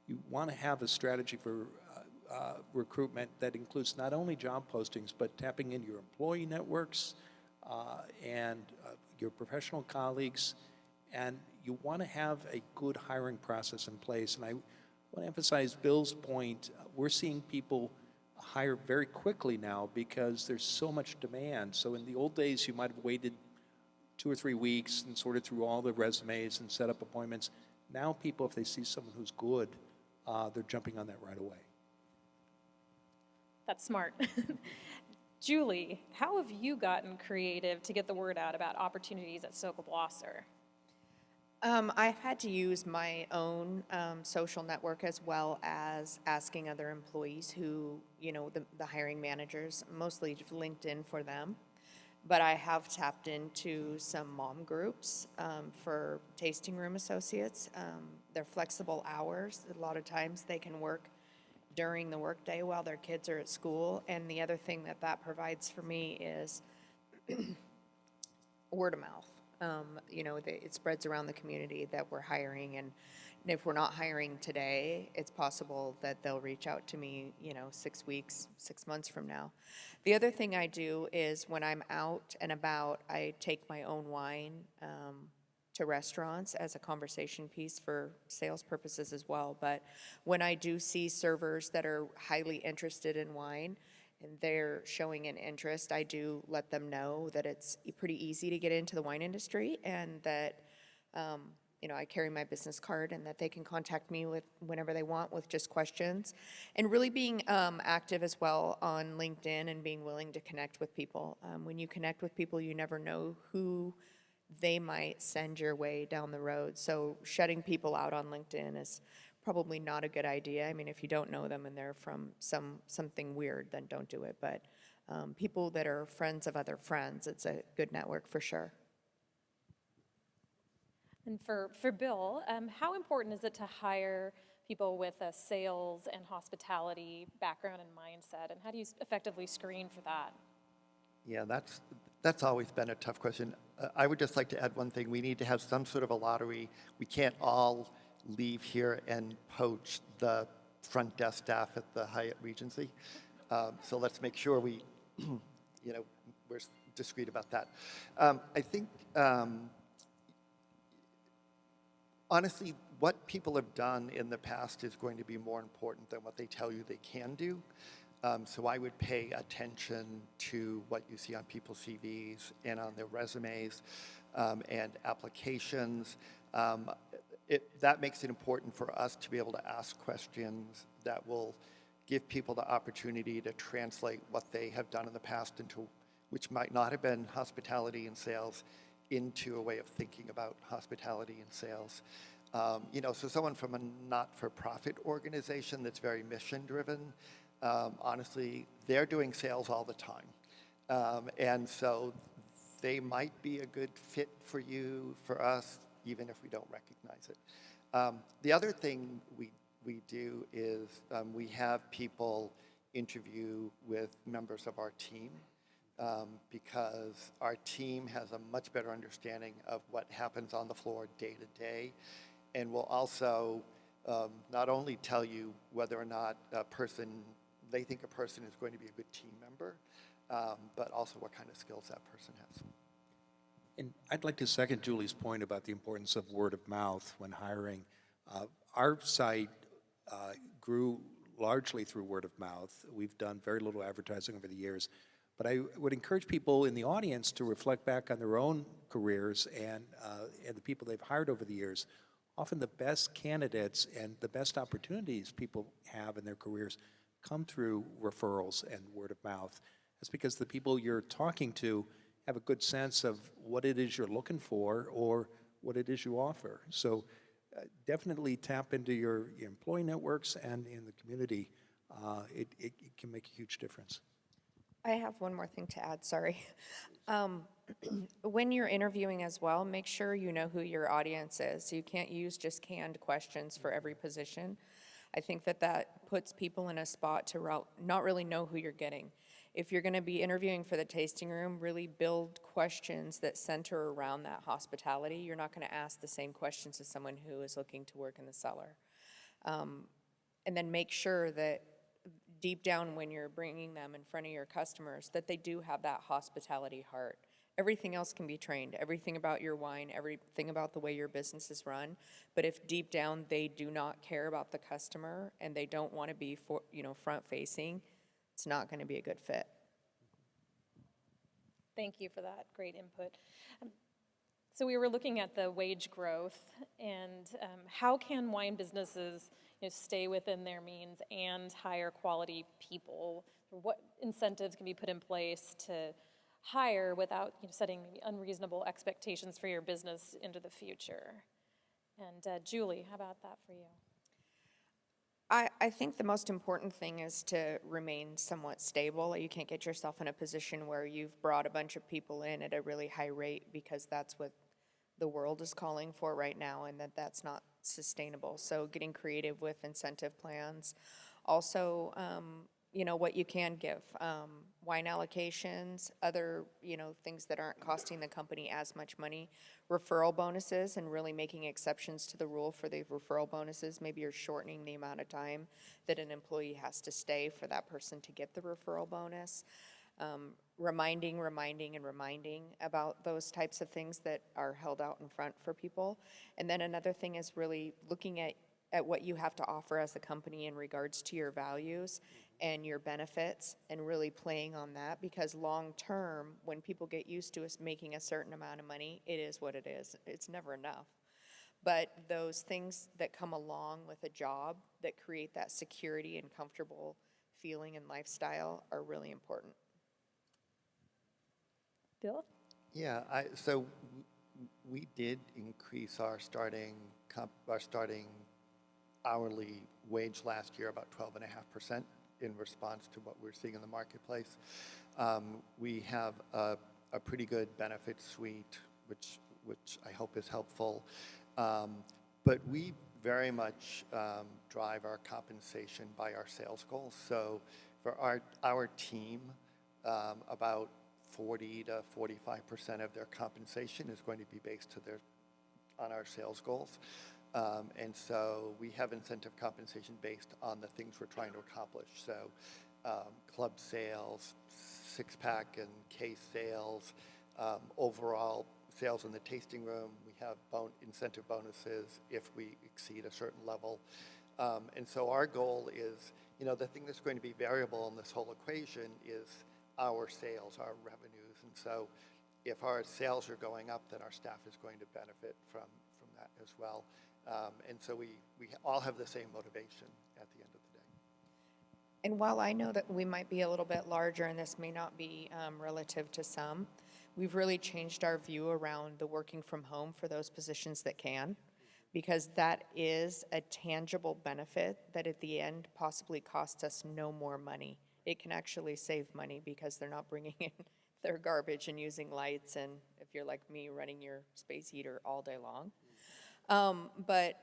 You want to have a strategy for recruitment that includes not only job postings, but tapping into your employee networks, and your professional colleagues, and you want to have a good hiring process in place. And I want to emphasize Bill's point. We're seeing people hire very quickly now because there's so much demand. So in the old days, you might have waited 2 or 3 weeks and sorted through all the resumes and set up appointments. Now people, if they see someone who's good, they're jumping on that right away. That's smart. Julie, how have you gotten creative to get the word out about opportunities at Socal Blosser? I've had to use my own social network as well as asking other employees who, the hiring managers, mostly LinkedIn for them. But I have tapped into some mom groups for tasting room associates. They're flexible hours. A lot of times they can work during the workday while their kids are at school. And the other thing that provides for me is word of mouth. It spreads around the community that we're hiring, and if we're not hiring today, it's possible that they'll reach out to me, 6 months from now. The other thing I do is when I'm out and about, I take my own wine to restaurants as a conversation piece for sales purposes as well. But when I do see servers that are highly interested in wine and they're showing an interest, I do let them know that it's pretty easy to get into the wine industry, and that I carry my business card, and that they can contact me with whenever they want with just questions. And really being active as well on LinkedIn and being willing to connect with people. When you connect with people, you never know who they might send your way down the road. So shutting people out on LinkedIn is probably not a good idea. I mean, if you don't know them and they're from something weird, then don't do it. But people that are friends of other friends, it's a good network for sure. And for Bill, how important is it to hire people with a sales and hospitality background and mindset, and how do you effectively screen for that? Yeah, that's always been a tough question. I would just like to add one thing. We need to have some sort of a lottery. We can't all leave here and poach the front desk staff at the Hyatt Regency. So let's make sure we, we're discreet about that. I think, honestly, what people have done in the past is going to be more important than what they tell you they can do. So I would pay attention to what you see on people's CVs and on their resumes and applications. That makes it important for us to be able to ask questions that will give people the opportunity to translate what they have done in the past into, which might not have been hospitality and sales, into a way of thinking about hospitality and sales. So someone from a not-for-profit organization that's very mission-driven, honestly, they're doing sales all the time. And so they might be a good fit for you, for us, even if we don't recognize it. The other thing we do is we have people interview with members of our team, because our team has a much better understanding of what happens on the floor day to day, and will also not only tell you whether or not they think a person is going to be a good team member, but also what kind of skills that person has. And I'd like to second Julie's point about the importance of word of mouth when hiring. Our site grew largely through word of mouth. We've done very little advertising over the years. But I would encourage people in the audience to reflect back on their own careers and the people they've hired over the years. Often the best candidates and the best opportunities people have in their careers come through referrals and word of mouth. That's because the people you're talking to have a good sense of what it is you're looking for or what it is you offer. So definitely tap into your employee networks and in the community. It can make a huge difference. I have one more thing to add, sorry. When you're interviewing as well, make sure you know who your audience is. You can't use just canned questions for every position. I think that puts people in a spot to not really know who you're getting. If you're going to be interviewing for the tasting room, really build questions that center around that hospitality. You're not going to ask the same questions as someone who is looking to work in the cellar. And then make sure that deep down when you're bringing them in front of your customers, that they do have that hospitality heart. Everything else can be trained, everything about your wine, everything about the way your business is run. But if deep down they do not care about the customer and they don't want to be front facing, it's not going to be a good fit. Thank you for that great input. So we were looking at the wage growth and how can wine businesses stay within their means and hire quality people? What incentives can be put in place to hire without setting maybe unreasonable expectations for your business into the future? And Julie, how about that for you? I think the most important thing is to remain somewhat stable. You can't get yourself in a position where you've brought a bunch of people in at a really high rate, because that's what the world is calling for right now, and that's not sustainable. So getting creative with incentive plans. Also, what you can give, wine allocations, other, things that aren't costing the company as much money, referral bonuses, and really making exceptions to the rule for the referral bonuses. Maybe you're shortening the amount of time that an employee has to stay for that person to get the referral bonus. reminding about those types of things that are held out in front for people. And then another thing is really looking at what you have to offer as a company in regards to your values and your benefits, and really playing on that, because long term, when people get used to us making a certain amount of money, it is what it is. It's never enough. But those things that come along with a job that create that security and comfortable feeling and lifestyle are really important. Bill? Yeah, so we did increase our starting hourly wage last year about 12.5% in response to what we're seeing in the marketplace. We have a pretty good benefit suite, which I hope is helpful. But we very much drive our compensation by our sales goals. So for our team, about 40 to 45% of their compensation is going to be based on our sales goals. And so we have incentive compensation based on the things we're trying to accomplish. So club sales, six-pack and case sales, overall sales in the tasting room. We have incentive bonuses if we exceed a certain level. And so our goal is, the thing that's going to be variable in this whole equation is our sales, our revenues. And so if our sales are going up, then our staff is going to benefit from that as well. And so we all have the same motivation at the end of the day. And while I know that we might be a little bit larger, and this may not be relative to some, we've really changed our view around the working from home for those positions that can, because that is a tangible benefit that at the end possibly costs us no more money. It can actually save money because they're not bringing in their garbage and using lights, and if you're like me, running your space heater all day long. But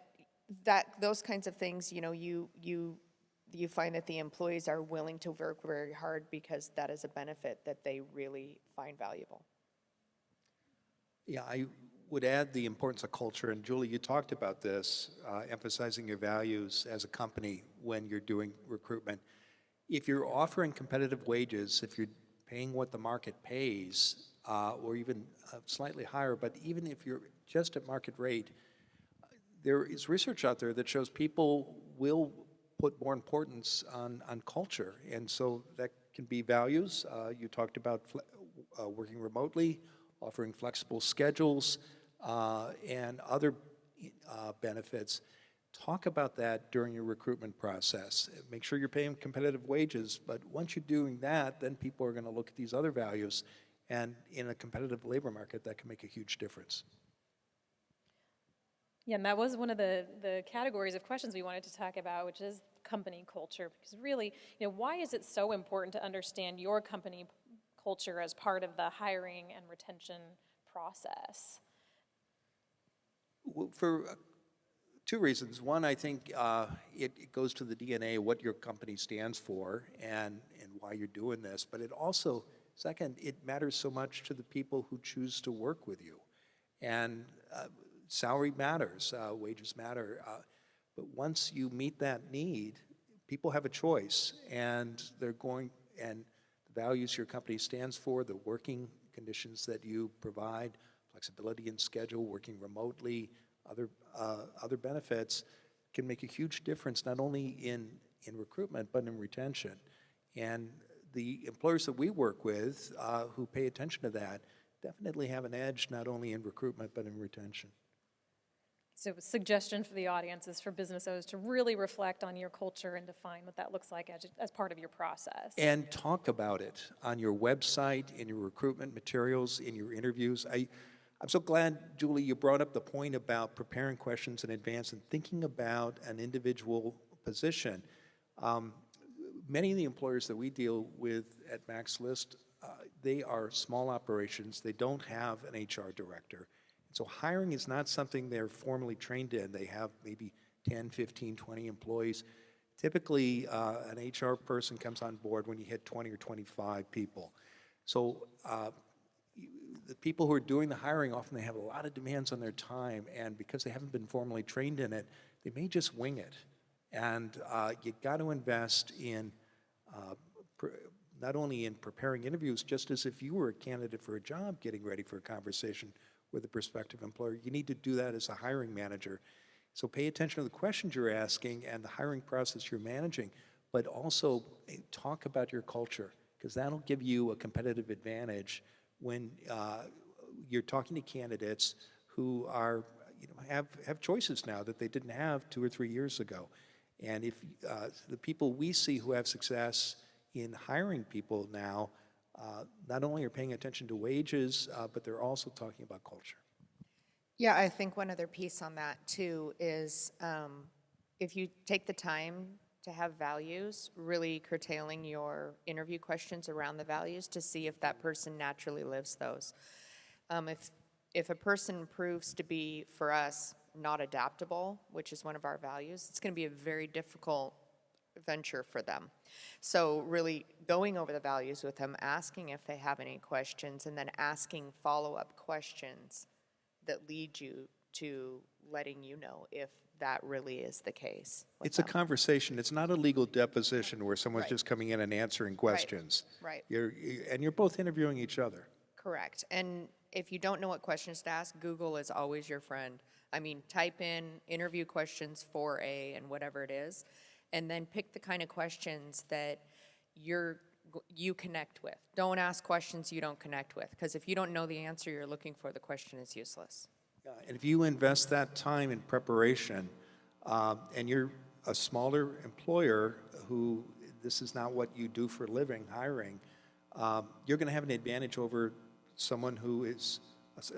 those kinds of things, you find that the employees are willing to work very hard because that is a benefit that they really find valuable. Yeah, I would add the importance of culture. And Julie, you talked about this, emphasizing your values as a company when you're doing recruitment. If you're offering competitive wages, if you're paying what the market pays, or even slightly higher, but even if you're just at market rate, there is research out there that shows people will put more importance on culture. And so that can be values. You talked about working remotely, offering flexible schedules, and other benefits. Talk about that during your recruitment process. Make sure you're paying competitive wages, but once you're doing that, then people are going to look at these other values, and in a competitive labor market, that can make a huge difference. Yeah, and that was one of the categories of questions we wanted to talk about, which is company culture. Because really, why is it so important to understand your company culture as part of the hiring and retention process? Well, for two reasons. One, I think it goes to the DNA of what your company stands for and why you're doing this. But it also, second, it matters so much to the people who choose to work with you. And salary matters, wages matter, but once you meet that need, people have a choice, and they're going, and the values your company stands for, the working conditions that you provide, flexibility in schedule, working remotely, other benefits can make a huge difference, not only in recruitment, but in retention. And the employers that we work with who pay attention to that definitely have an edge, not only in recruitment, but in retention. So a suggestion for the audience is for business owners to really reflect on your culture and define what that looks like as part of your process. And talk about it on your website, in your recruitment materials, in your interviews. I'm so glad, Julie, you brought up the point about preparing questions in advance and thinking about an individual position. Many of the employers that we deal with at Max List, they are small operations. They don't have an HR director. So hiring is not something they're formally trained in. They have maybe 10, 15, 20 employees. Typically, an HR person comes on board when you hit 20 or 25 people. So the people who are doing the hiring, often they have a lot of demands on their time, and because they haven't been formally trained in it, they may just wing it. And you got to invest in not only in preparing interviews, just as if you were a candidate for a job getting ready for a conversation with a prospective employer, you need to do that as a hiring manager. So pay attention to the questions you're asking and the hiring process you're managing, but also talk about your culture, because that'll give you a competitive advantage when you're talking to candidates who are, have choices now that they didn't have 2 or 3 years ago. And if the people we see who have success in hiring people now, not only are paying attention to wages, but they're also talking about culture. Yeah, I think one other piece on that too is if you take the time to have values, really curtailing your interview questions around the values to see if that person naturally lives those. If a person proves to be, for us, not adaptable, which is one of our values, it's going to be a very difficult venture for them. So really going over the values with them, asking if they have any questions, and then asking follow-up questions that lead you to letting you know if that really is the case. It's a conversation. It's not a legal deposition where someone's Right. just coming in and answering questions. Right. You're both interviewing each other. Correct. And if you don't know what questions to ask, Google is always your friend. I mean, type in interview questions 4A and whatever it is, and then pick the kind of questions that you connect with. Don't ask questions you don't connect with, because if you don't know the answer you're looking for, the question is useless. And if you invest that time in preparation, and you're a smaller employer who this is not what you do for a living, hiring, you're going to have an advantage over someone who is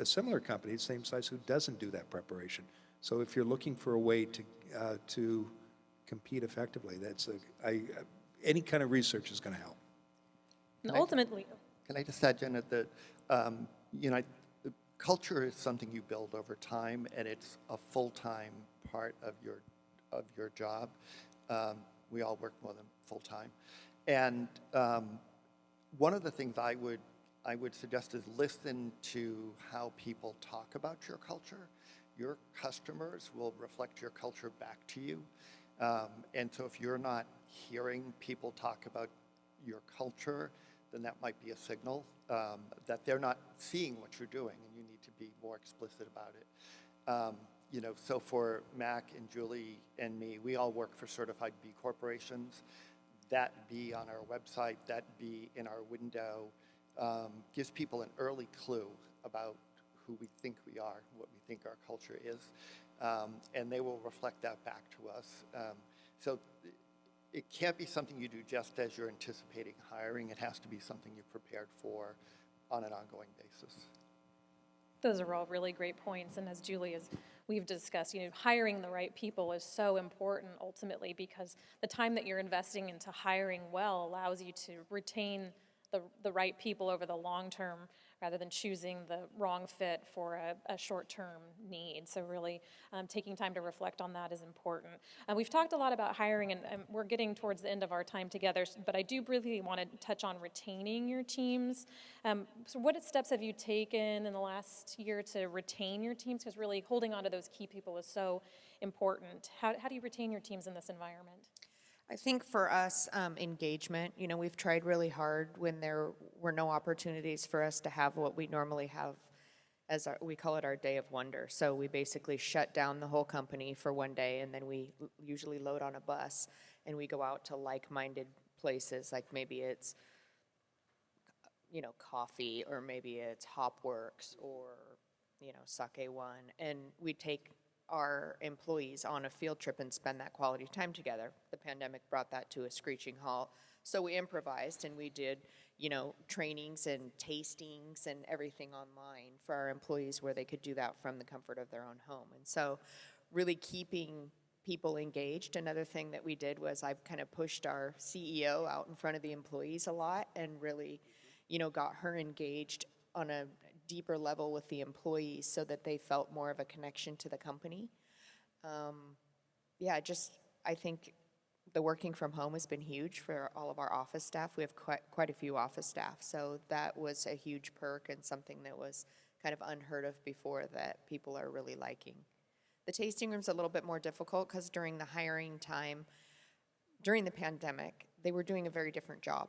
a similar company, same size, who doesn't do that preparation. So if you're looking for a way to compete effectively, any kind of research is going to help. And ultimately, Can I just add, Jenna, that the culture is something you build over time, and it's a full-time part of your job. We all work more than full-time, and one of the things I would suggest is listen to how people talk about your culture. Your customers will reflect your culture back to you, and so if you're not hearing people talk about your culture, then that might be a signal that they're not seeing what you're doing, and you need to be more explicit about it. So for Mac and Julie and me, we all work for certified B corporations. That be on our website, that be in our window, gives people an early clue about who we think we are, what we think our culture is, and they will reflect that back to us. So it can't be something you do just as you're anticipating hiring. It has to be something you're prepared for on an ongoing basis. those are all really great points. And as Julie, we've discussed, hiring the right people is so important ultimately, because the time that you're investing into hiring well allows you to retain the right people over the long term, rather than choosing the wrong fit for a short-term need. So really taking time to reflect on that is important. We've talked a lot about hiring, and we're getting towards the end of our time together, but I do really want to touch on retaining your teams. So what steps have you taken in the last year to retain your teams? Because really holding on to those key people is so important. How do you retain your teams in this environment? I think for us, engagement, we've tried really hard when there were no opportunities for us to have what we normally have as we call it our day of wonder. So we basically shut down the whole company for one day, and then we usually load on a bus and we go out to like-minded places, like maybe it's, coffee, or maybe it's Hopworks, or, Sake One, and we take our employees on a field trip and spend that quality time together. The pandemic brought that to a screeching halt. So we improvised, and we did, trainings and tastings and everything online for our employees, where they could do that from the comfort of their own home. And so really keeping people engaged. Another thing that we did was I've kind of pushed our CEO out in front of the employees a lot, and really, got her engaged on a deeper level with the employees so that they felt more of a connection to the company. I think the working from home has been huge for all of our office staff. We have quite a few office staff, so that was a huge perk and something that was kind of unheard of before that people are really liking. The tasting room's a little bit more difficult because during the hiring time, during the pandemic, they were doing a very different job.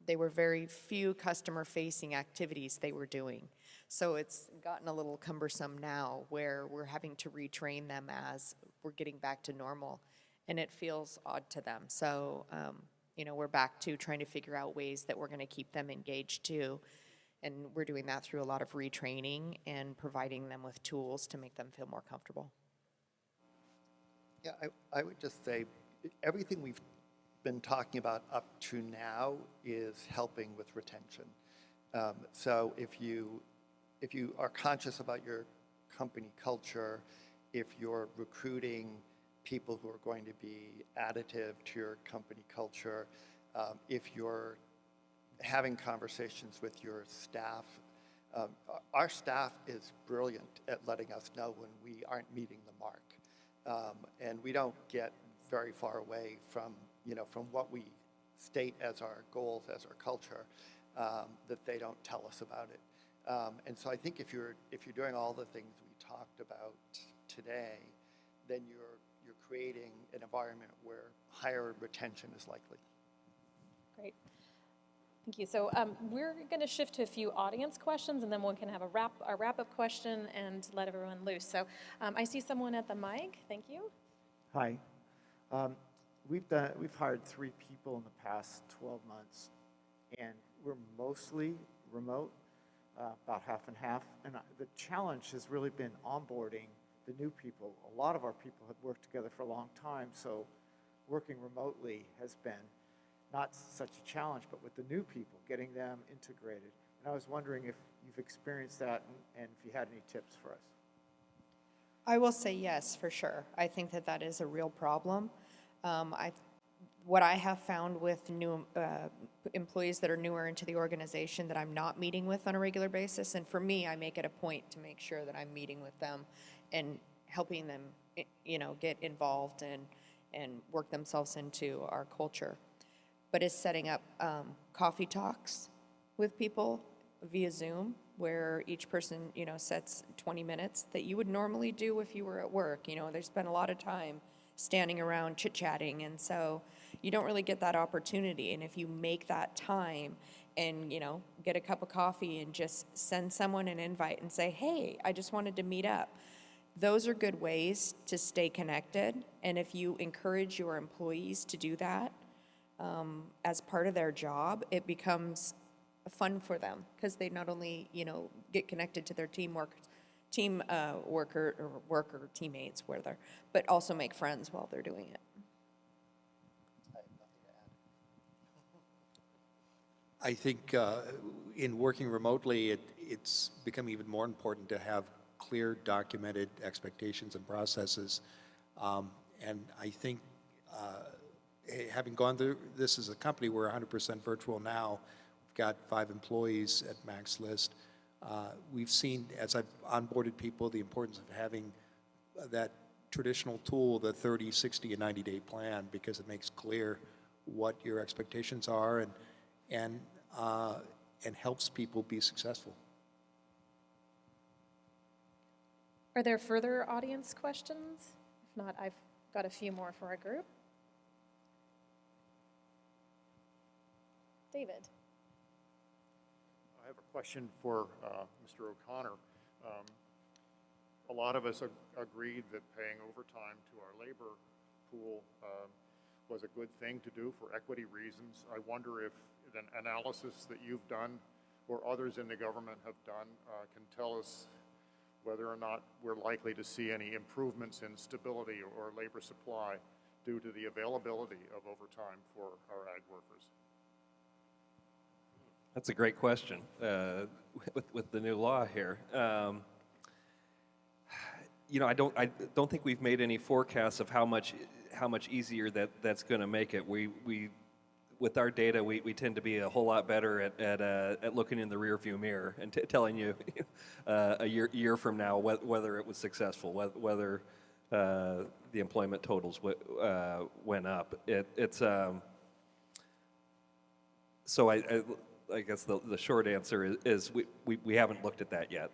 they were very few customer-facing activities they were doing. So it's gotten a little cumbersome now where we're having to retrain them as we're getting back to normal, and it feels odd to them. So, we're back to trying to figure out ways that we're going to keep them engaged too. And we're doing that through a lot of retraining and providing them with tools to make them feel more comfortable. Yeah, I would just say everything we've been talking about up to now is helping with retention. So if you are conscious about your company culture, if you're recruiting people who are going to be additive to your company culture, if you're having conversations with your staff, our staff is brilliant at letting us know when we aren't meeting the mark. And we don't get very far away from what we state as our goals, as our culture, that they don't tell us about it. And so I think if you're doing all the things we talked about today, then you're creating an environment where higher retention is likely. Great. Thank you. So we're going to shift to a few audience questions, and then we can have a wrap-up question and let everyone loose. So I see someone at the mic. Thank you. Hi. We've hired 3 people in the past 12 months, and we're mostly remote, about half and half. And the challenge has really been onboarding the new people. A lot of our people have worked together for a long time, so working remotely has been not such a challenge, but with the new people, getting them integrated. And I was wondering if you've experienced that and if you had any tips for us. I will say yes, for sure. I think that is a real problem. What I have found with new employees that are newer into the organization that I'm not meeting with on a regular basis, and for me, I make it a point to make sure that I'm meeting with them and helping them, get involved and work themselves into our culture. But is setting up coffee talks with people via Zoom, where each person, sets 20 minutes that you would normally do if you were at work. There's been a lot of time standing around chit-chatting, and so you don't really get that opportunity. And if you make that time and, get a cup of coffee and just send someone an invite and say, hey, I just wanted to meet up, those are good ways to stay connected. And if you encourage your employees to do that as part of their job, it becomes fun for them because they not only, get connected to their team worker teammates, but also make friends while they're doing it. I have nothing to add. I think in working remotely, it's become even more important to have clear, documented expectations and processes. And I think having gone through this as a company, we're 100% virtual now. We've got 5 employees at max list. We've seen, as I've onboarded people, the importance of having that traditional tool, the 30, 60, and 90-day plan, because it makes clear what your expectations are and helps people be successful. Are there further audience questions? If not, I've got a few more for our group. David. I have a question for Mr. O'Connor. A lot of us agreed that paying overtime to our labor pool was a good thing to do for equity reasons. I wonder if an analysis that you've done or others in the government have done can tell us whether or not we're likely to see any improvements in stability or labor supply due to the availability of overtime for our ag workers. That's a great question with the new law here. I don't think we've made any forecasts of how much easier that's going to make it. We with our data, we tend to be a whole lot better at looking in the rearview mirror and telling you a year from now whether it was successful, whether the employment totals went up. So I guess the short answer is we haven't looked at that yet.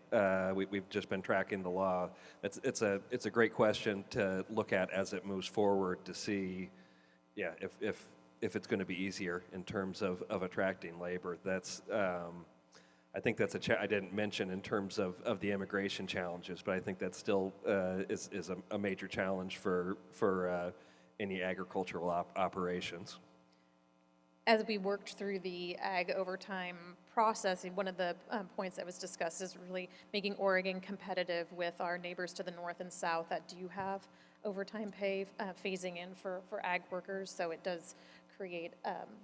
We've just been tracking the law. It's a great question to look at as it moves forward to see, if if it's going to be easier in terms of attracting labor. That's I think that's I didn't mention in terms of the immigration challenges, but I think that still is a major challenge for any agricultural operations. As we worked through the ag overtime process, one of the points that was discussed is really making Oregon competitive with our neighbors to the north and south that do have overtime pay phasing in for ag workers. So it does create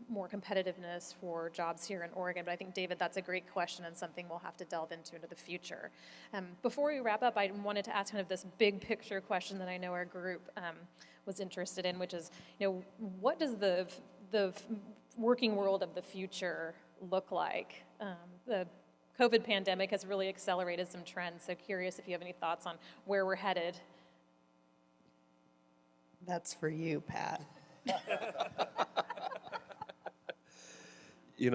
more competitiveness for jobs here in Oregon. But I think, David, that's a great question and something we'll have to delve into the future. Before we wrap up, I wanted to ask kind of this big picture question that I know our group was interested in, which is, what does the working world of the future look like? The COVID pandemic has really accelerated some trends, so curious if you have any thoughts on where we're headed. That's for you, Pat.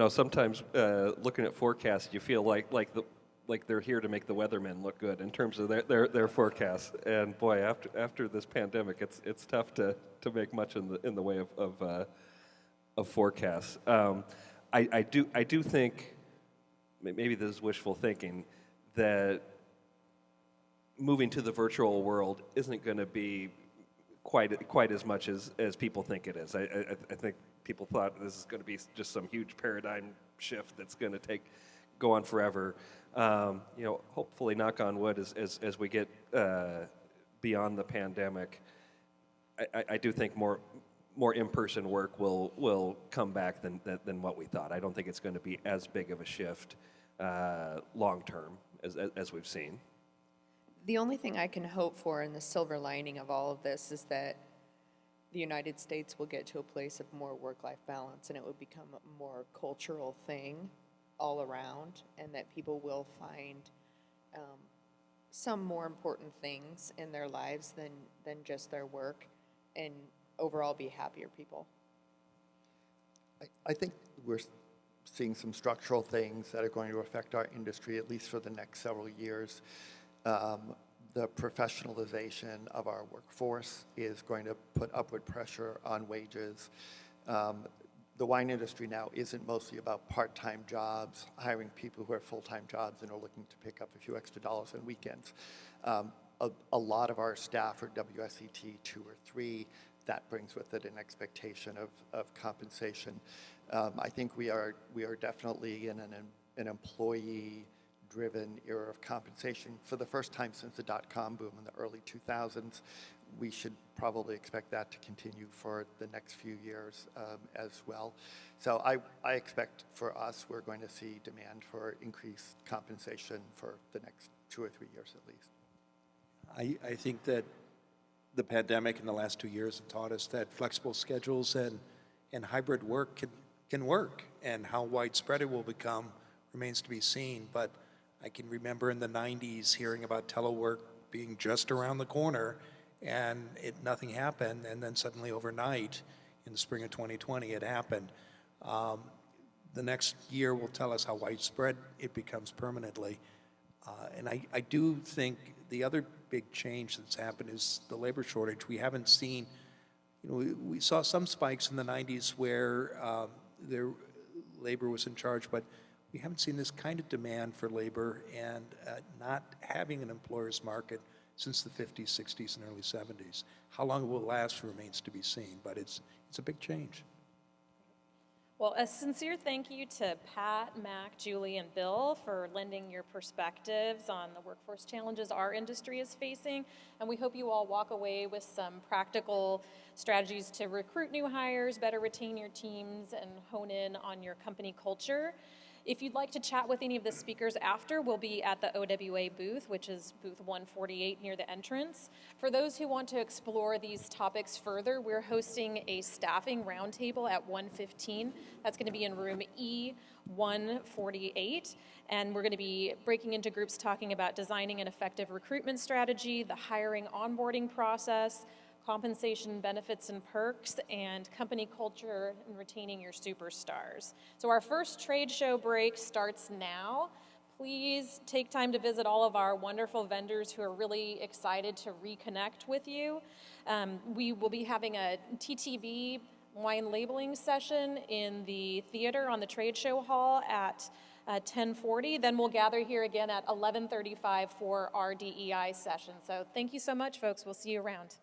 Sometimes looking at forecasts, you feel like they're here to make the weathermen look good in terms of their forecasts. And boy, after this pandemic, it's tough to make much in the way of forecasts. I do think, maybe this is wishful thinking, that moving to the virtual world isn't going to be quite as much as people think it is. I think people thought this is going to be just some huge paradigm shift that's going to go on forever. Hopefully, knock on wood, as we get beyond the pandemic, I do think more in-person work will come back than what we thought. I don't think it's going to be as big of a shift long term as we've seen. The only thing I can hope for in the silver lining of all of this is that the United States will get to a place of more work-life balance, and it will become a more cultural thing all around, and that people will find some more important things in their lives than just their work, and overall be happier people. I think we're seeing some structural things that are going to affect our industry, at least for the next several years. The professionalization of our workforce is going to put upward pressure on wages. The wine industry now isn't mostly about part-time jobs, hiring people who are full-time jobs and are looking to pick up a few extra dollars on weekends. A lot of our staff are WSET 2 or 3. That brings with it an expectation of compensation. I think we are definitely in an employee-driven era of compensation. For the first time since the dot-com boom in the early 2000s, we should probably expect that to continue for the next few years as well. So I expect for us, we're going to see demand for increased compensation for the next 2 or 3 years at least. I think that the pandemic in the last 2 years have taught us that flexible schedules and hybrid work can work, and how widespread it will become remains to be seen. But I can remember in the 90s hearing about telework being just around the corner, and nothing happened, and then suddenly overnight in the spring of 2020 it happened. The next year will tell us how widespread it becomes permanently. And I do think the other big change that's happened is the labor shortage. We haven't seen, we saw some spikes in the 90s where their labor was in charge, but we haven't seen this kind of demand for labor and not having an employer's market since the 50s, 60s, and early 70s. How long it will last remains to be seen, but it's a big change. Well, a sincere thank you to Pat, Mac, Julie, and Bill for lending your perspectives on the workforce challenges our industry is facing. And we hope you all walk away with some practical strategies to recruit new hires, better retain your teams, and hone in on your company culture. If you'd like to chat with any of the speakers after, we'll be at the OWA booth, which is booth 148 near the entrance. For those who want to explore these topics further, we're hosting a staffing roundtable at 1:15. That's going to be in room E148. And we're going to be breaking into groups talking about designing an effective recruitment strategy, the hiring onboarding process, compensation, benefits, and perks, and company culture and retaining your superstars. So our first trade show break starts now. Please take time to visit all of our wonderful vendors who are really excited to reconnect with you. We will be having a TTB wine labeling session in the theater on the trade show hall at 10:40. Then we'll gather here again at 11:35 for our DEI session. So thank you so much, folks. We'll see you around.